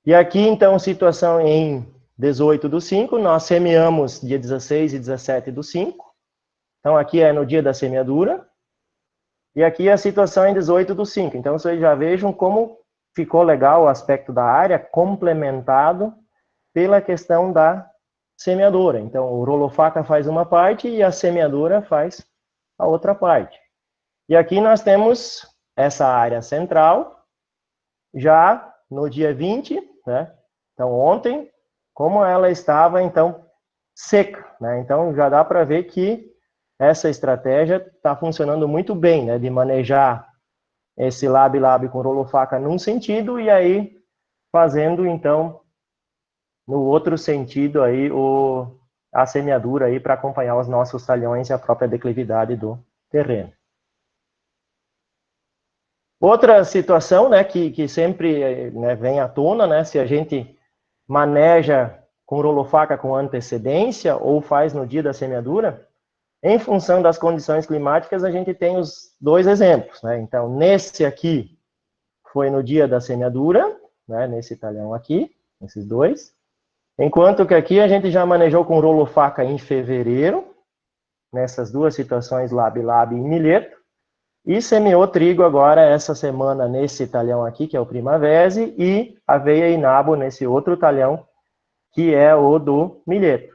E aqui, então, situação em 18/5, nós semeamos dia 16 e 17/5. Então, aqui é no dia da semeadura. E aqui a situação em 18/5. Então, vocês já vejam como ficou legal o aspecto da área, complementado pela questão da semeadora. Então, o rolo-faca faz uma parte e a semeadora faz a outra parte. E aqui nós temos essa área central, já no dia 20, né? Então, ontem, como ela estava, então, seca, né? Então, já dá para ver que essa estratégia está funcionando muito bem, né? De manejar esse lab-lab com rolo-faca num sentido e aí fazendo, então, no outro sentido aí a semeadura aí para acompanhar os nossos talhões e a própria declividade do terreno. Outra situação, né, que sempre, né, vem à tona, né, se a gente maneja com rolo-faca com antecedência ou faz no dia da semeadura, em função das condições climáticas, a gente tem os dois exemplos, né? Então, nesse aqui foi no dia da semeadura, né, nesse talhão aqui, esses dois. Enquanto que aqui a gente já manejou com rolo-faca em fevereiro, nessas duas situações, lab-lab e milheto, e semeou trigo agora essa semana nesse talhão aqui, que é o Primavera, e aveia e nabo nesse outro talhão, que é o do milheto.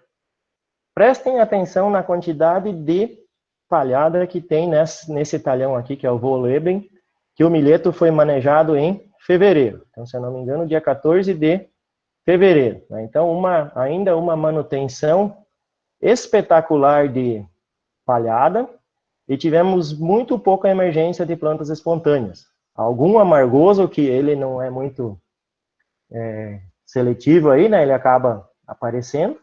Prestem atenção na quantidade de palhada que tem nesse talhão aqui, que é o Wohlleben, que o milheto foi manejado em fevereiro. Então, se eu não me engano, dia 14 de fevereiro. Né? Então, ainda uma manutenção espetacular de palhada, e tivemos muito pouca emergência de plantas espontâneas. Algum amargoso, que ele não é muito seletivo aí, né? Ele acaba aparecendo,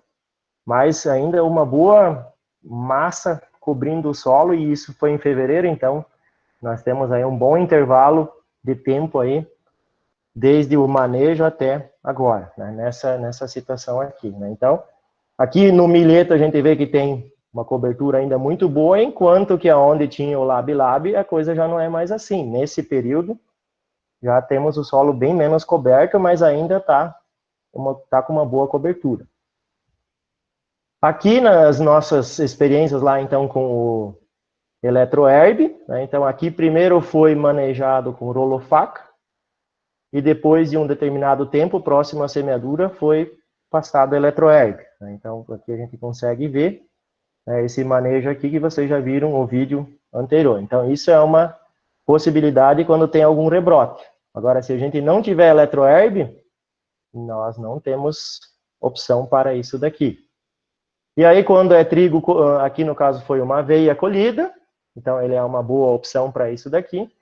mas ainda uma boa massa cobrindo o solo, e isso foi em fevereiro, então nós temos aí um bom intervalo de tempo aí, desde o manejo até agora, né? nessa situação aqui, né? Então, aqui no milheto a gente vê que tem uma cobertura ainda muito boa, enquanto que onde tinha o lab-lab, a coisa já não é mais assim. Nesse período, já temos o solo bem menos coberto, mas ainda está com uma boa cobertura. Aqui nas nossas experiências lá, então, com o eletroherb, né? Então, aqui primeiro foi manejado com rolo-faca, e depois de um determinado tempo, próximo à semeadura, foi passado eletroherb. Né? Então, aqui a gente consegue ver esse manejo aqui que vocês já viram no vídeo anterior. Então, isso é uma possibilidade quando tem algum rebrote. Agora, se a gente não tiver eletroherb, nós não temos opção para isso daqui. E aí, quando é trigo, aqui no caso foi uma aveia colhida, então ele é uma boa opção para isso daqui.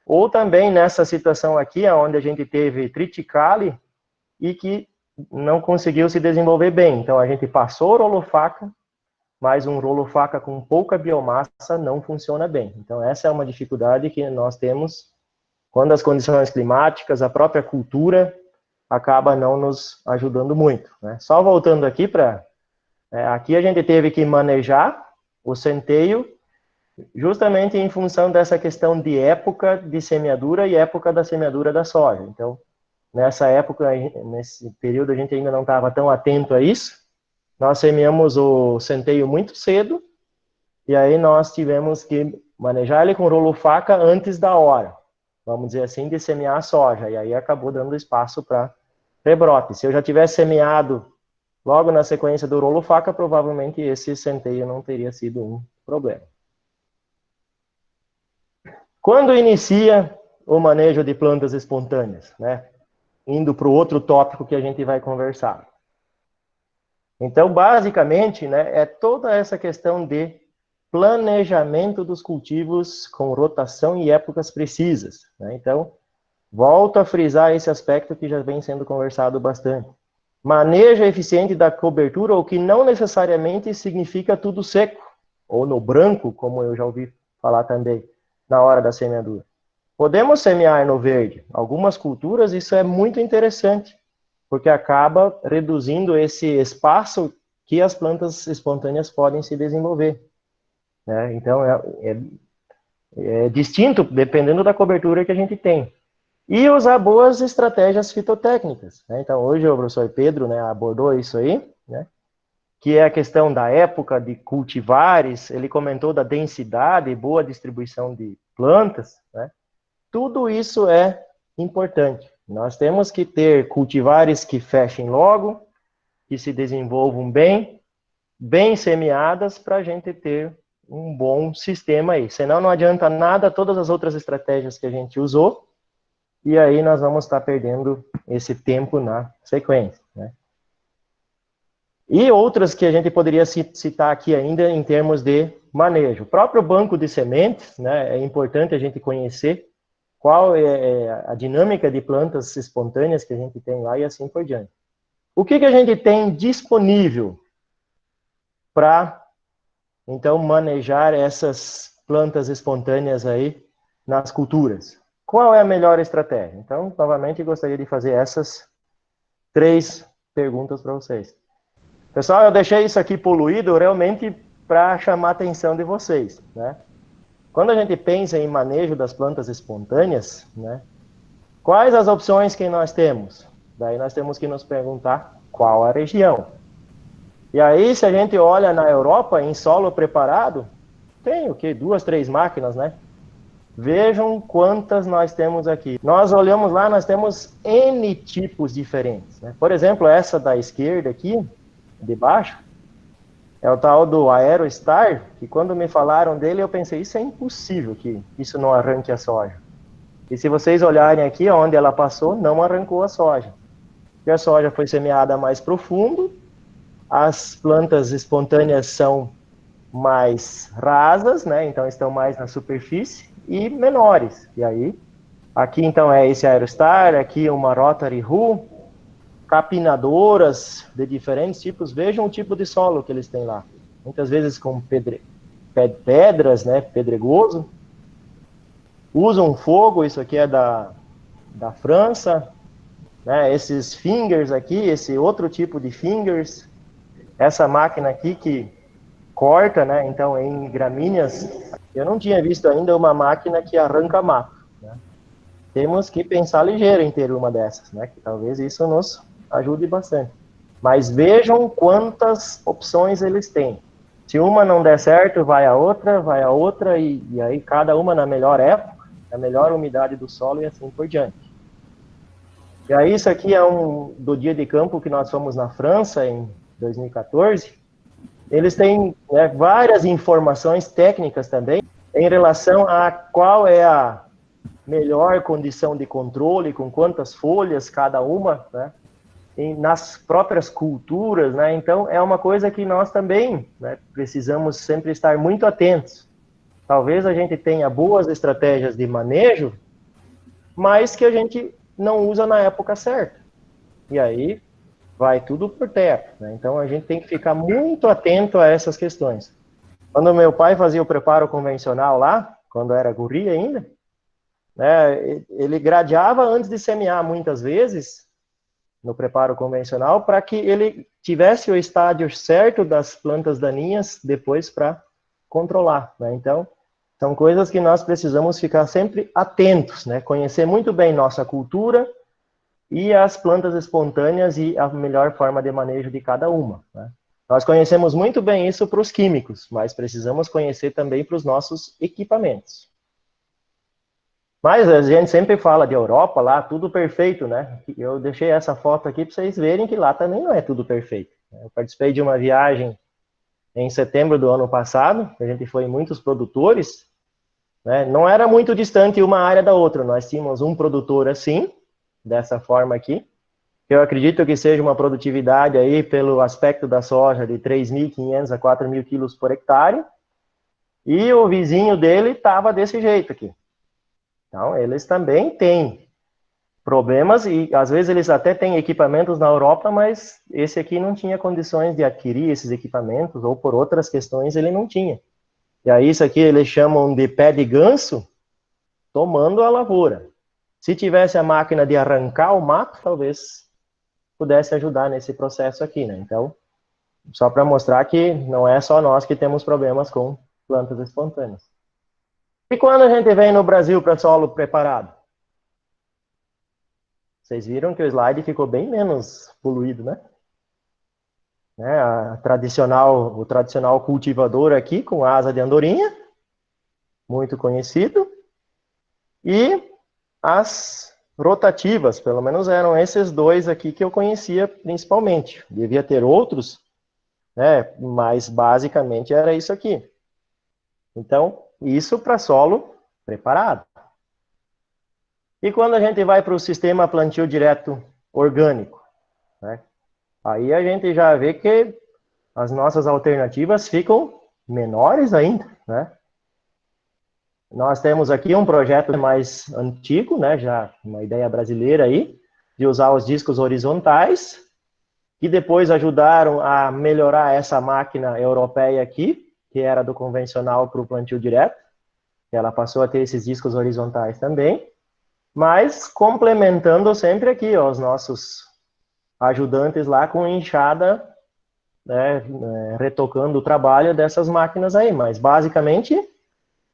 Ou também nessa situação aqui, onde a gente teve triticale e que não conseguiu se desenvolver bem. Então, a gente passou o rolo-faca, mas um rolo-faca com pouca biomassa não funciona bem. Então, essa é uma dificuldade que nós temos quando as condições climáticas, a própria cultura, acaba não nos ajudando muito. Né? Só voltando aqui para... aqui a gente teve que manejar o centeio justamente em função dessa questão de época de semeadura e época da semeadura da soja. Então, nessa época, nesse período, a gente ainda não estava tão atento a isso. Nós semeamos o centeio muito cedo, e aí nós tivemos que manejar ele com rolo-faca antes da hora, vamos dizer assim, de semear a soja, e aí acabou dando espaço para rebrote. Se eu já tivesse semeado logo na sequência do rolo-faca, provavelmente esse centeio não teria sido um problema. Quando inicia o manejo de plantas espontâneas, né? Indo para o outro tópico que a gente vai conversar. Então, basicamente, né, é toda essa questão de planejamento dos cultivos com rotação e épocas precisas. Né? Então, volto a frisar esse aspecto que já vem sendo conversado bastante. manejo eficiente da cobertura, o que não necessariamente significa tudo seco, ou no branco, como eu já ouvi falar também, na hora da semeadura. Podemos semear no verde. Algumas culturas, isso é muito interessante, porque acaba reduzindo esse espaço que as plantas espontâneas podem se desenvolver. Né? Então, é distinto dependendo da cobertura que a gente tem. E usar boas estratégias fitotécnicas. Né? Então, hoje o professor Pedro, né, abordou isso aí, né, que é a questão da época de cultivares, ele comentou da densidade e boa distribuição de plantas, né? Tudo isso é importante. Nós temos que ter cultivares que fechem logo, que se desenvolvam bem, bem semeadas, para a gente ter um bom sistema aí. Senão não adianta nada todas as outras estratégias que a gente usou, e aí nós vamos estar perdendo esse tempo na sequência, né? E outras que a gente poderia citar aqui ainda em termos de manejo. O próprio banco de sementes, né, é importante a gente conhecer qual é a dinâmica de plantas espontâneas que a gente tem lá e assim por diante. O que a gente tem disponível para, então, manejar essas plantas espontâneas aí nas culturas? Qual é a melhor estratégia? Então, novamente, gostaria de fazer essas 3 perguntas para vocês. Pessoal, eu deixei isso aqui poluído realmente para chamar a atenção de vocês, né? Quando a gente pensa em manejo das plantas espontâneas, né, quais as opções que nós temos? Daí nós temos que nos perguntar qual a região. E aí, se a gente olha na Europa, em solo preparado, tem o quê? 2, 3 máquinas, né? Vejam quantas nós temos aqui. Nós olhamos lá, nós temos N tipos diferentes, né? Por exemplo, essa da esquerda aqui, de baixo, é o tal do Aerostar, que quando me falaram dele, eu pensei, isso é impossível que isso não arranque a soja. E se vocês olharem aqui, onde ela passou, não arrancou a soja. E a soja foi semeada mais profundo, as plantas espontâneas são mais rasas, né? Então estão mais na superfície e menores. E aí, aqui então é esse Aerostar, aqui uma Rotary Hoe, capinadoras de diferentes tipos. Vejam o tipo de solo que eles têm lá. Muitas vezes com pedras, né, pedregoso. Usam fogo, isso aqui é da França. Né, esses fingers aqui, esse outro tipo de fingers. Essa máquina aqui que corta, né, então em gramíneas. Eu não tinha visto ainda uma máquina que arranca mato. Né? Temos que pensar ligeiro em ter uma dessas, né, que talvez isso nos ajude bastante. Mas vejam quantas opções eles têm. Se uma não der certo, vai a outra, e aí cada uma na melhor época, na melhor umidade do solo e assim por diante. E aí isso aqui é do dia de campo que nós fomos na França em 2014. Eles têm, né, várias informações técnicas também em relação a qual é a melhor condição de controle, com quantas folhas cada uma, né? Nas próprias culturas, né? Então é uma coisa que nós também, né, precisamos sempre estar muito atentos. Talvez a gente tenha boas estratégias de manejo, mas que a gente não usa na época certa. E aí vai tudo por terra, né? Então a gente tem que ficar muito atento a essas questões. Quando meu pai fazia o preparo convencional lá, quando era guri ainda, né, ele gradeava antes de semear muitas vezes no preparo convencional, para que ele tivesse o estágio certo das plantas daninhas depois para controlar, né? Então, são coisas que nós precisamos ficar sempre atentos, né? Conhecer muito bem nossa cultura e as plantas espontâneas e a melhor forma de manejo de cada uma, né? Nós conhecemos muito bem isso para os químicos, mas precisamos conhecer também para os nossos equipamentos. Mas a gente sempre fala de Europa, lá tudo perfeito, né? Eu deixei essa foto aqui para vocês verem que lá também não é tudo perfeito. Eu participei de uma viagem em setembro do ano passado, a gente foi em muitos produtores, né? Não era muito distante uma área da outra, nós tínhamos um produtor assim, dessa forma aqui, que eu acredito que seja uma produtividade aí, pelo aspecto da soja, de 3.500 a 4.000 quilos por hectare, e o vizinho dele estava desse jeito aqui. Então, eles também têm problemas, e às vezes eles até têm equipamentos na Europa, mas esse aqui não tinha condições de adquirir esses equipamentos, ou por outras questões ele não tinha. E aí isso aqui eles chamam de pé de ganso, tomando a lavoura. Se tivesse a máquina de arrancar o mato, talvez pudesse ajudar nesse processo aqui, né? Então, só para mostrar que não é só nós que temos problemas com plantas espontâneas. E quando a gente vem no Brasil para solo preparado? Vocês viram que o slide ficou bem menos poluído, né? O tradicional cultivador aqui com asa de andorinha, muito conhecido, e as rotativas, pelo menos eram esses dois aqui que eu conhecia principalmente. Devia ter outros, né? Mas basicamente era isso aqui. Então, isso para solo preparado. E quando a gente vai para o sistema plantio direto orgânico, né? Aí a gente já vê que as nossas alternativas ficam menores ainda, né? Nós temos aqui um projeto mais antigo, né? Já uma ideia brasileira aí, de usar os discos horizontais, que depois ajudaram a melhorar essa máquina europeia aqui, que era do convencional para o plantio direto. Ela passou a ter esses discos horizontais também, mas complementando sempre aqui, ó, os nossos ajudantes lá com enxada, né, retocando o trabalho dessas máquinas aí. Mas basicamente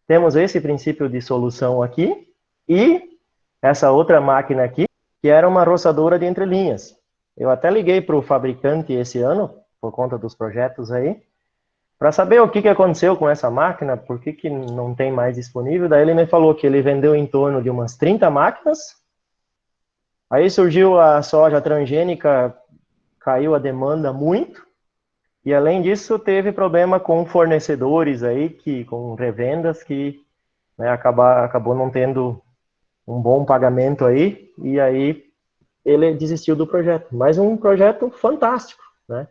temos esse princípio de solução aqui e essa outra máquina aqui, que era uma roçadora de entrelinhas. Eu até liguei para o fabricante esse ano, por conta dos projetos aí, para saber o que aconteceu com essa máquina, por que não tem mais disponível. Daí ele me falou que ele vendeu em torno de umas 30 máquinas. Aí surgiu a soja transgênica, caiu a demanda muito. E além disso, teve problema com fornecedores aí, com revendas, que, né, acabou não tendo um bom pagamento aí. E aí ele desistiu do projeto. Mas um projeto fantástico, né?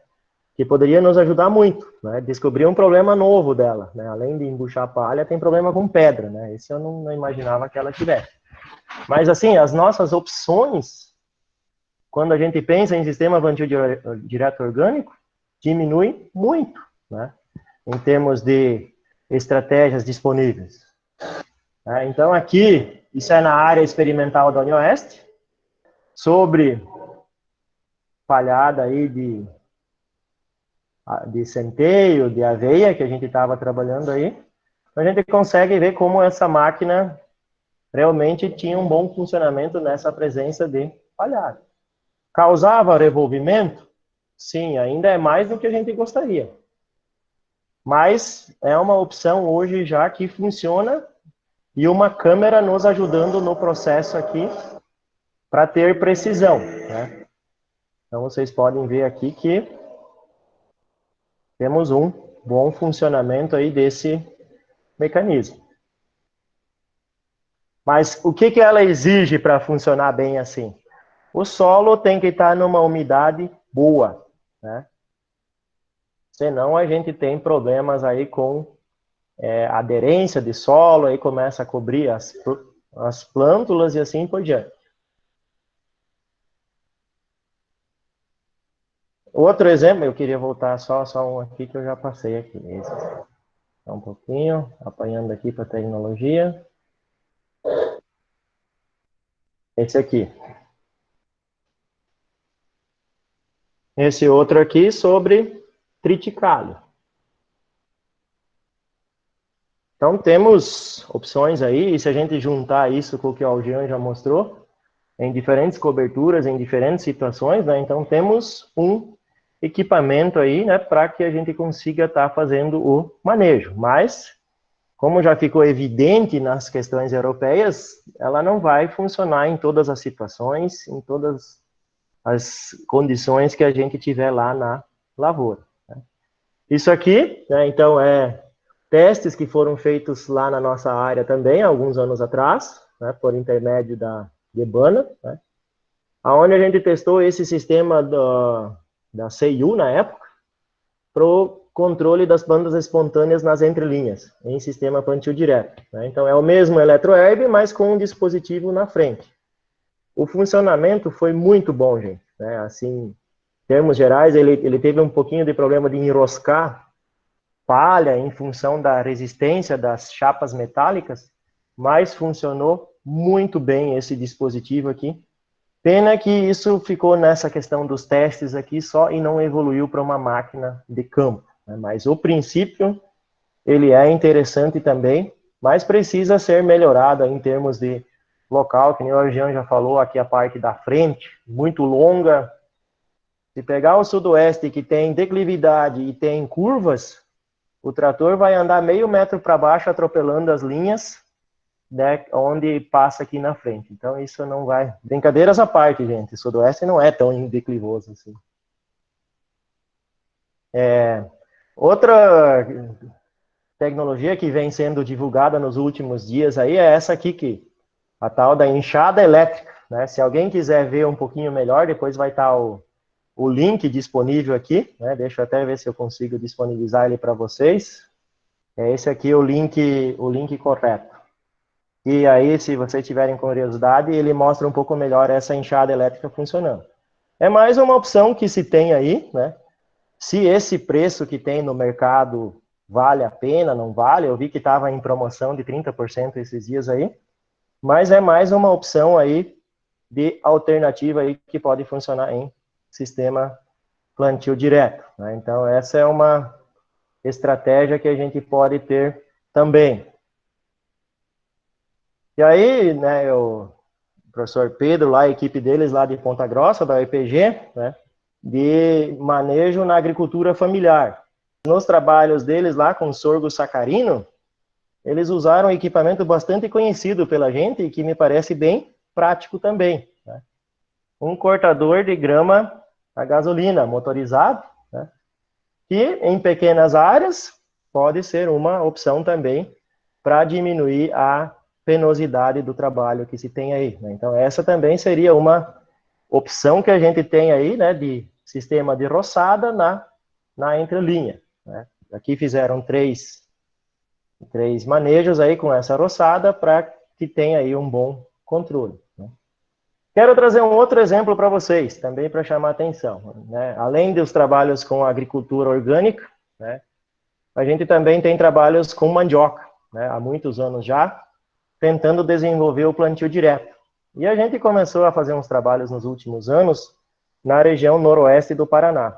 Que poderia nos ajudar muito, né? Descobrir um problema novo dela, né? Além de embuchar palha, tem problema com pedra, né? Esse eu não imaginava que ela tivesse. Mas, assim, as nossas opções, quando a gente pensa em sistema plantio direto orgânico, diminui muito, né? Em termos de estratégias disponíveis. Então, aqui, isso é na área experimental da UniOeste, sobre palhada aí de centeio, de aveia, que a gente estava trabalhando aí, a gente consegue ver como essa máquina realmente tinha um bom funcionamento nessa presença de palhada. Causava revolvimento? Sim, ainda é mais do que a gente gostaria. Mas é uma opção hoje já que funciona e uma câmera nos ajudando no processo aqui para ter precisão, né? Então vocês podem ver aqui que temos um bom funcionamento aí desse mecanismo. Mas o que ela exige para funcionar bem assim? O solo tem que estar numa umidade boa, né? Senão a gente tem problemas aí com aderência de solo, aí começa a cobrir as plântulas e assim por diante. Outro exemplo, eu queria voltar só um aqui que eu já passei aqui. Esse. Só um pouquinho, apanhando aqui para a tecnologia. Esse aqui. Esse outro aqui sobre triticálio. Então temos opções aí, e se a gente juntar isso com o que o Jean já mostrou, em diferentes coberturas, em diferentes situações, né? Então temos um equipamento aí, né, para que a gente consiga estar fazendo o manejo. Mas, como já ficou evidente nas questões europeias, ela não vai funcionar em todas as situações, em todas as condições que a gente tiver lá na lavoura, né? Isso aqui, né, então, testes que foram feitos lá na nossa área também, alguns anos atrás, né, por intermédio da Debana, né, onde a gente testou esse sistema da CIU na época, para o controle das plantas espontâneas nas entrelinhas, em sistema plantio direto, né. Então, é o mesmo eletroherb, mas com um dispositivo na frente. o funcionamento foi muito bom, gente, né? Assim, em termos gerais, ele teve um pouquinho de problema de enroscar palha em função da resistência das chapas metálicas, mas funcionou muito bem esse dispositivo aqui. Pena que isso ficou nessa questão dos testes aqui só e não evoluiu para uma máquina de campo, né? Mas o princípio, ele é interessante também, mas precisa ser melhorado em termos de local, que nem o Jean já falou, aqui a parte da frente, muito longa. Se pegar o sudoeste, que tem declividade e tem curvas, o trator vai andar meio metro para baixo, atropelando as linhas, né, onde passa aqui na frente. Então, isso não vai... Brincadeiras à parte, gente. O sudoeste não é tão declivoso assim. Outra tecnologia que vem sendo divulgada nos últimos dias aí é essa aqui, a tal da enxada elétrica, né? Se alguém quiser ver um pouquinho melhor, depois vai estar o link disponível aqui, né? Deixa eu até ver se eu consigo disponibilizar ele para vocês. É esse aqui o link correto. E aí, se vocês tiverem curiosidade, ele mostra um pouco melhor essa enxada elétrica funcionando. É mais uma opção que se tem aí, né? Se esse preço que tem no mercado vale a pena, não vale, eu vi que estava em promoção de 30% esses dias aí, mas é mais uma opção aí de alternativa aí que pode funcionar em sistema plantio direto, né? Então, essa é uma estratégia que a gente pode ter também. E aí, né, o professor Pedro, lá, a equipe deles lá de Ponta Grossa, da EPG, né, de manejo na agricultura familiar. Nos trabalhos deles lá com sorgo sacarino, eles usaram um equipamento bastante conhecido pela gente e que me parece bem prático também, né? Um cortador de grama a gasolina motorizado, né, que em pequenas áreas pode ser uma opção também para diminuir a penosidade do trabalho que se tem aí, né? Então, essa também seria uma opção que a gente tem aí, né, de sistema de roçada na entrelinha, né? Aqui fizeram três manejos aí com essa roçada para que tenha aí um bom controle, né? Quero trazer um outro exemplo para vocês, também para chamar a atenção, né? Além dos trabalhos com agricultura orgânica, né, a gente também tem trabalhos com mandioca, né, há muitos anos já, tentando desenvolver o plantio direto. E a gente começou a fazer uns trabalhos nos últimos anos na região noroeste do Paraná.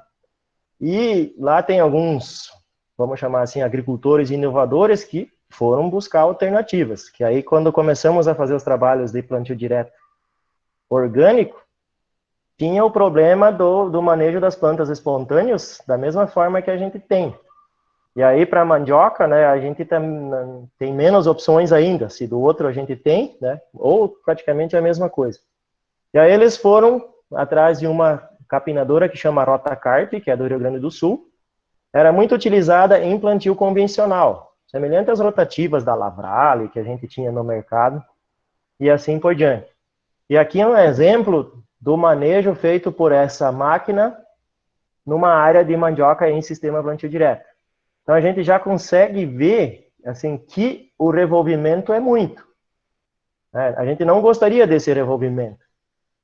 E lá tem alguns, vamos chamar assim, agricultores inovadores que foram buscar alternativas, que aí quando começamos a fazer os trabalhos de plantio direto orgânico, tinha o problema do manejo das plantas espontâneas, da mesma forma que a gente tem. E aí, para a mandioca, né, a gente tem menos opções ainda, se do outro a gente tem, né, ou praticamente a mesma coisa. E aí eles foram atrás de uma capinadora que chama Rotacarp, que é do Rio Grande do Sul. Era muito utilizada em plantio convencional, semelhante às rotativas da Lavrale, que a gente tinha no mercado, e assim por diante. E aqui é um exemplo do manejo feito por essa máquina numa área de mandioca em sistema plantio direto. Então a gente já consegue ver assim que o revolvimento é muito, né? A gente não gostaria desse revolvimento,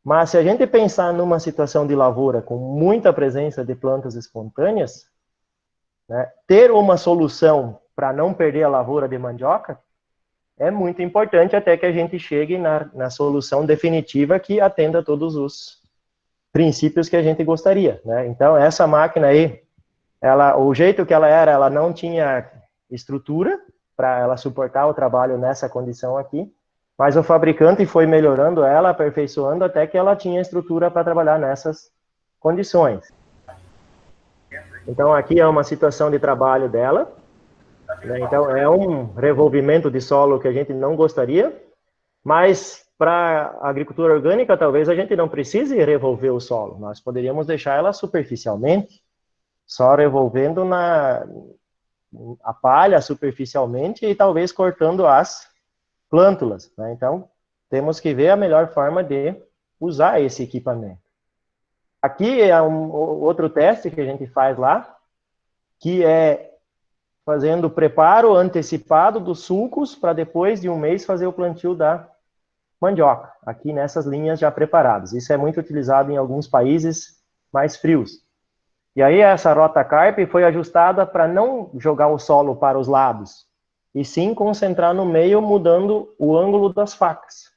mas se a gente pensar numa situação de lavoura com muita presença de plantas espontâneas, né, ter uma solução para não perder a lavoura de mandioca é muito importante até que a gente chegue na solução definitiva que atenda todos os princípios que a gente gostaria, né? Então, essa máquina aí, o jeito que ela era, ela não tinha estrutura para ela suportar o trabalho nessa condição aqui, mas o fabricante foi melhorando ela, aperfeiçoando, até que ela tinha estrutura para trabalhar nessas condições. Então, aqui é uma situação de trabalho dela, né? Então, é um revolvimento de solo que a gente não gostaria, mas para a agricultura orgânica, talvez a gente não precise revolver o solo, nós poderíamos deixar ela superficialmente, só revolvendo a palha superficialmente e talvez cortando as plântulas, né? Então, temos que ver a melhor forma de usar esse equipamento. Aqui é outro teste que a gente faz lá, que é fazendo o preparo antecipado dos sulcos para depois de um mês fazer o plantio da mandioca, aqui nessas linhas já preparadas. Isso é muito utilizado em alguns países mais frios. E aí essa rotacarp foi ajustada para não jogar o solo para os lados, e sim concentrar no meio, mudando o ângulo das facas.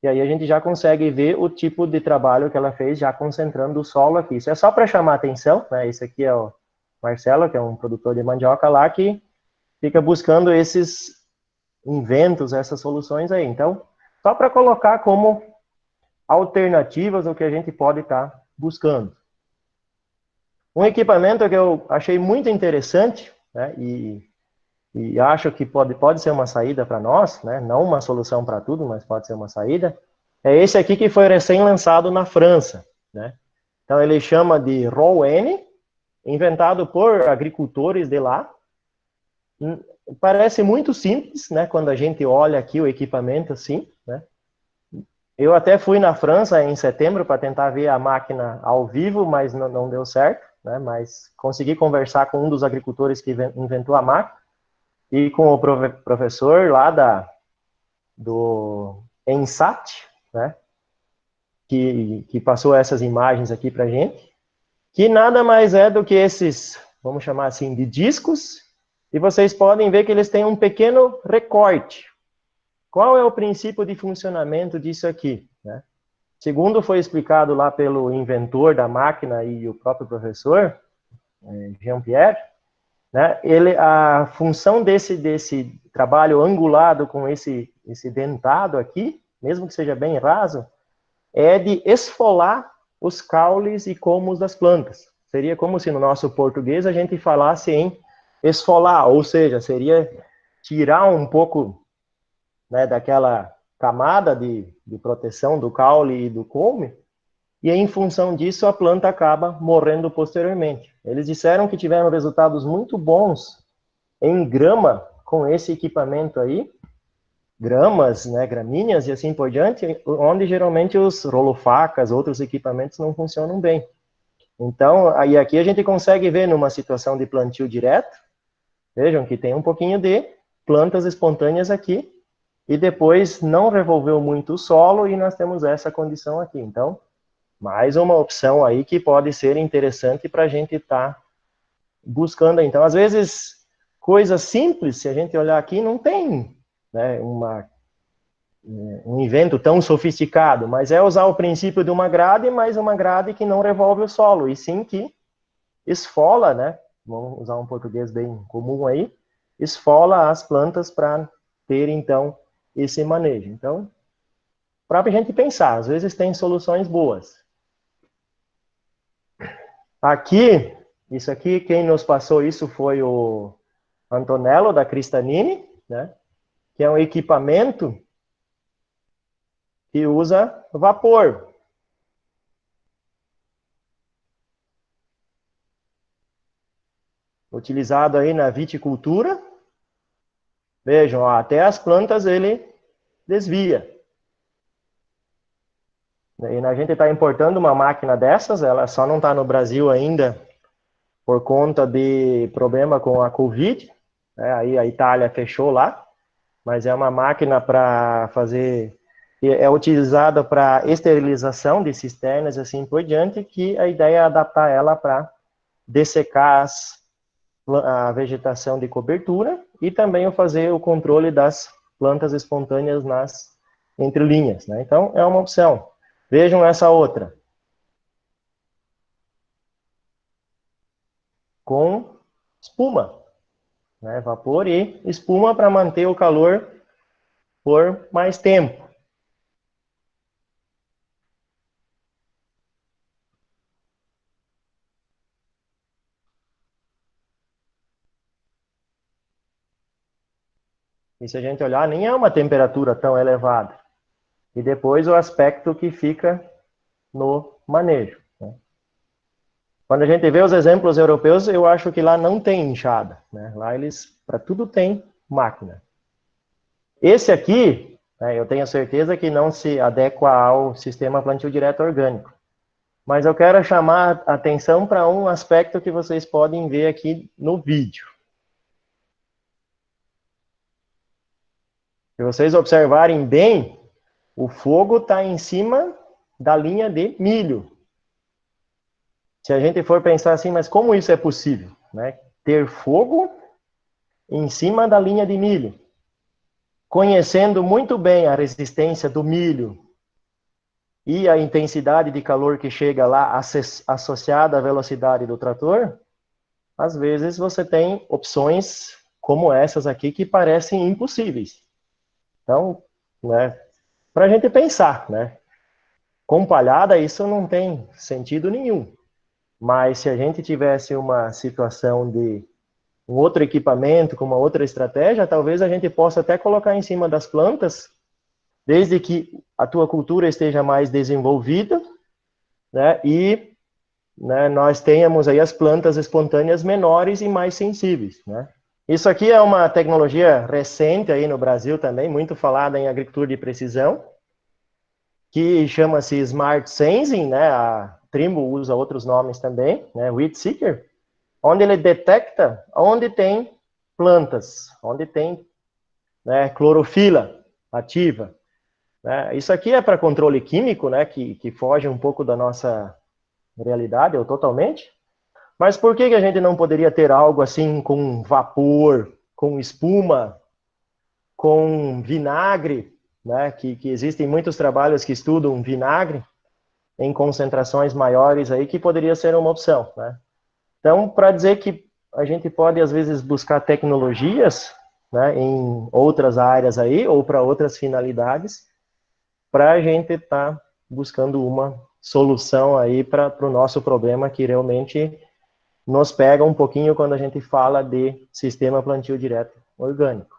E aí a gente já consegue ver o tipo de trabalho que ela fez, já concentrando o solo aqui. Isso é só para chamar a atenção, né? Esse aqui é o Marcelo, que é um produtor de mandioca lá, que fica buscando esses inventos, essas soluções aí. Então, só para colocar como alternativas o que a gente pode estar buscando. Um equipamento que eu achei muito interessante, né, e acho que pode ser uma saída para nós, né, não uma solução para tudo, mas pode ser uma saída, é esse aqui que foi recém-lançado na França. Né? Então, ele chama de Rowan, inventado por agricultores de lá. Parece muito simples, né, quando a gente olha aqui o equipamento assim, né? Eu até fui na França em setembro para tentar ver a máquina ao vivo, mas não deu certo, né? Mas consegui conversar com um dos agricultores que inventou a máquina e com o professor lá do ENSAT, né? Que passou essas imagens aqui para gente, que nada mais é do que esses, vamos chamar assim, de discos, e vocês podem ver que eles têm um pequeno recorte. Qual é o princípio de funcionamento disso aqui? Né? Segundo foi explicado lá pelo inventor da máquina e o próprio professor, Jean-Pierre, né, a função desse trabalho angulado com esse dentado aqui, mesmo que seja bem raso, é de esfolar os caules e colmos das plantas. Seria como se no nosso português a gente falasse em esfolar, ou seja, seria tirar um pouco, né, daquela camada de proteção do caule e do colme, e em função disso a planta acaba morrendo posteriormente. Eles disseram que tiveram resultados muito bons em grama com esse equipamento aí, gramas, né, gramíneas e assim por diante, onde geralmente os rolofacas, outros equipamentos não funcionam bem. Então, aí aqui a gente consegue ver numa situação de plantio direto, vejam que tem um pouquinho de plantas espontâneas aqui, e depois não revolveu muito o solo e nós temos essa condição aqui. Então, mais uma opção aí que pode ser interessante para a gente estar buscando. Então, às vezes, coisas simples, se a gente olhar aqui, não tem, né, um invento tão sofisticado, mas é usar o princípio de uma grade, mas uma grade que não revolve o solo, e sim que esfola, né, vamos usar um português bem comum aí, esfola as plantas para ter, então, esse manejo. Então, para a gente pensar, às vezes tem soluções boas. Aqui, isso aqui, quem nos passou isso foi o Antonello da Cristanini, né? Que é um equipamento que usa vapor. Utilizado aí na viticultura. Vejam, ó, até as plantas ele desvia. E a gente está importando uma máquina dessas, ela só não está no Brasil ainda por conta de problema com a Covid, né? Aí a Itália fechou lá, mas é uma máquina para fazer, é utilizada para esterilização de cisternas e assim por diante, que a ideia é adaptar ela para dessecar a vegetação de cobertura e também fazer o controle das plantas espontâneas nas entrelinhas, né? Então, é uma opção. Vejam essa outra. Com espuma, né? Vapor e espuma para manter o calor por mais tempo. E se a gente olhar, nem é uma temperatura tão elevada. E depois o aspecto que fica no manejo. Né? Quando a gente vê os exemplos europeus, eu acho que lá não tem enxada. Né? Lá eles, para tudo tem máquina. Esse aqui, né, eu tenho certeza que não se adequa ao sistema plantio direto orgânico. Mas eu quero chamar a atenção para um aspecto que vocês podem ver aqui no vídeo. Se vocês observarem bem, O fogo está em cima da linha de milho. Se a gente for pensar assim, mas como isso é possível, né? Ter fogo em cima da linha de milho. Conhecendo muito bem a resistência do milho e a intensidade de calor que chega lá associada à velocidade do trator, às vezes você tem opções como essas aqui que parecem impossíveis. Então, né, para a gente pensar, né? Com palhada isso não tem sentido nenhum. Mas se a gente tivesse uma situação de um outro equipamento, com uma outra estratégia, talvez a gente possa até colocar em cima das plantas, desde que a tua cultura esteja mais desenvolvida, né, e né, nós tenhamos aí as plantas espontâneas menores e mais sensíveis, né. Isso aqui é uma tecnologia recente aí no Brasil também, muito falada em agricultura de precisão, que chama-se Smart Sensing, né, a Trimble usa outros nomes também, né, Weed Seeker, onde ele detecta onde tem plantas, onde tem, né, clorofila ativa. Né? Isso aqui é para controle químico, né, que foge um pouco da nossa realidade, ou totalmente. Mas por que a gente não poderia ter algo assim com vapor, com espuma, com vinagre, né, que existem muitos trabalhos que estudam vinagre em concentrações maiores aí, que poderia ser uma opção, né? Então, para dizer que a gente pode, às vezes, buscar tecnologias, né, em outras áreas aí, ou para outras finalidades, para a gente estar buscando uma solução aí para o nosso problema que realmente nos pega um pouquinho quando a gente fala de sistema plantio direto orgânico.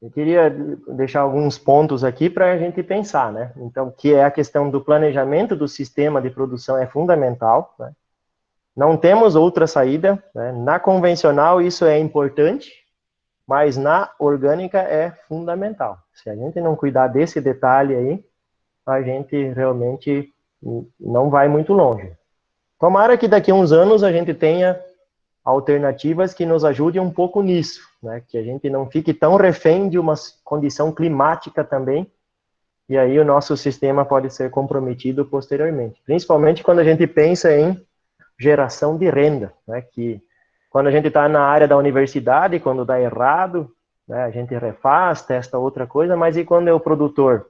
Eu queria deixar alguns pontos aqui para a gente pensar, né? Então, que é a questão do planejamento do sistema de produção é fundamental, né? Não temos outra saída, né? Na convencional isso é importante, mas na orgânica é fundamental. Se a gente não cuidar desse detalhe aí, a gente realmente não vai muito longe. Tomara que daqui a uns anos a gente tenha alternativas que nos ajudem um pouco nisso, né? Que a gente não fique tão refém de uma condição climática também, e aí o nosso sistema pode ser comprometido posteriormente. Principalmente quando a gente pensa em geração de renda, né? Que quando a gente está na área da universidade, quando dá errado, né, a gente refaz, testa outra coisa, mas e quando é o produtor,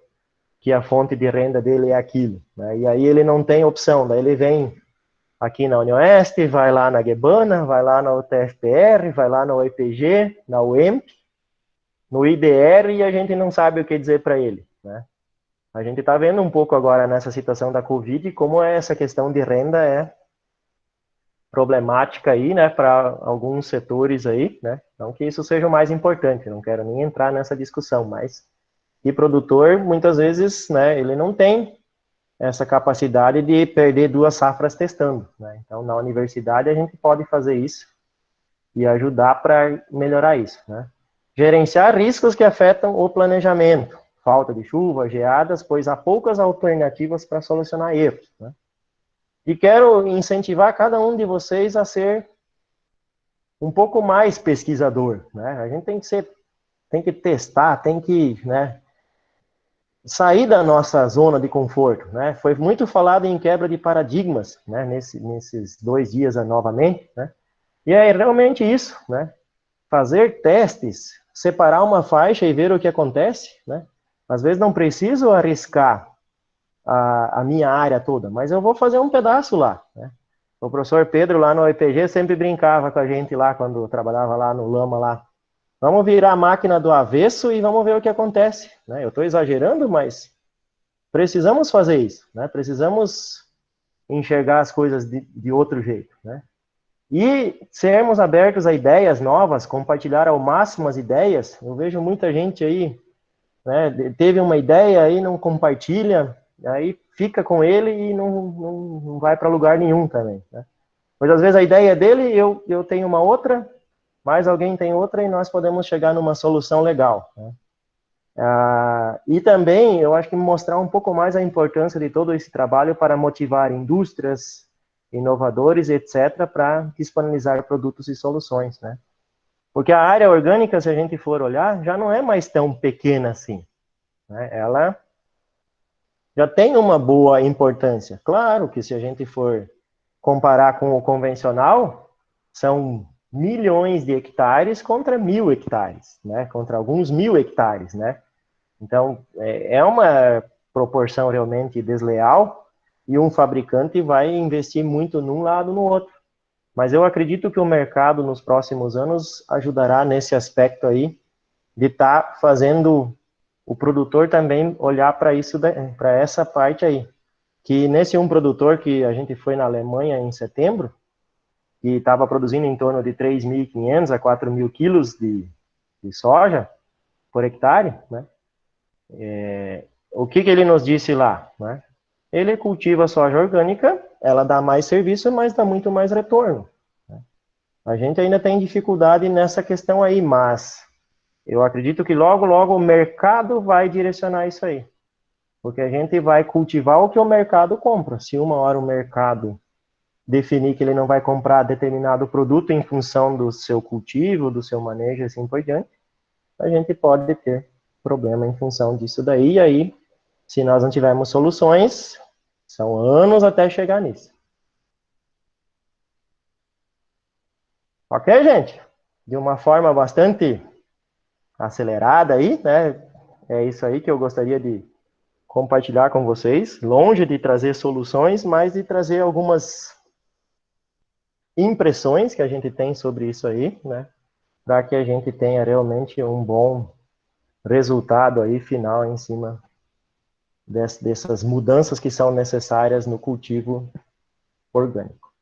que a fonte de renda dele é aquilo, né? E aí ele não tem opção, daí ele vem aqui na UniOeste, vai lá na Guebana, vai lá na UTFPR, vai lá na UEPG, na UEMP, no IDR, e a gente não sabe o que dizer para ele, né? A gente está vendo um pouco agora nessa situação da Covid, como essa questão de renda é problemática aí, né, para alguns setores aí, né, não que isso seja o mais importante, não quero nem entrar nessa discussão, mas e produtor, muitas vezes, né, ele não tem essa capacidade de perder 2 safras testando, né, então na universidade a gente pode fazer isso e ajudar para melhorar isso, né. Gerenciar riscos que afetam o planejamento, falta de chuva, geadas, pois há poucas alternativas para solucionar erros, né. E quero incentivar cada um de vocês a ser um pouco mais pesquisador, né? A gente tem que testar, tem que, né, sair da nossa zona de conforto, né? Foi muito falado em quebra de paradigmas, né? Nesses 2 dias novamente, né? E é realmente isso, né? Fazer testes, separar uma faixa e ver o que acontece, né? Às vezes não preciso arriscar a minha área toda, mas eu vou fazer um pedaço lá, né? O professor Pedro lá no IPG sempre brincava com a gente lá, quando trabalhava lá no Lama lá. Vamos virar a máquina do avesso e vamos ver o que acontece, né? Eu estou exagerando, mas precisamos fazer isso, né? Precisamos enxergar as coisas de outro jeito, né? E sermos abertos a ideias novas, compartilhar ao máximo as ideias. Eu vejo muita gente aí, né, teve uma ideia aí, não compartilha, aí fica com ele e não vai para lugar nenhum também, né? Pois às vezes a ideia é dele, eu tenho uma outra, mais alguém tem outra e nós podemos chegar numa solução legal, né? E também eu acho que mostrar um pouco mais a importância de todo esse trabalho para motivar indústrias, inovadores, etc., para disponibilizar produtos e soluções, né? Porque a área orgânica, se a gente for olhar, já não é mais tão pequena assim. né? Ela já tem uma boa importância. Claro que se a gente for comparar com o convencional, são milhões de hectares contra 1.000 hectares, né? Contra alguns 1.000 hectares, né? Então, é uma proporção realmente desleal e um fabricante vai investir muito num lado no outro. Mas eu acredito que o mercado nos próximos anos ajudará nesse aspecto aí de estar fazendo o produtor também olhar para isso, para essa parte aí. Que nesse um produtor que a gente foi na Alemanha em setembro, que estava produzindo em torno de 3.500 a 4.000 quilos de soja por hectare, né? O que ele nos disse lá, né? Ele cultiva soja orgânica, ela dá mais serviço, mas dá muito mais retorno. A gente ainda tem dificuldade nessa questão aí, mas eu acredito que logo, logo o mercado vai direcionar isso aí. Porque a gente vai cultivar o que o mercado compra. Se uma hora o mercado definir que ele não vai comprar determinado produto em função do seu cultivo, do seu manejo, assim por diante, a gente pode ter problema em função disso daí. E aí, se nós não tivermos soluções, são anos até chegar nisso. Ok, gente? De uma forma bastante acelerada aí, né? É isso aí que eu gostaria de compartilhar com vocês. Longe de trazer soluções, mas de trazer algumas impressões que a gente tem sobre isso aí, né? Para que a gente tenha realmente um bom resultado aí final em cima dessas mudanças que são necessárias no cultivo orgânico.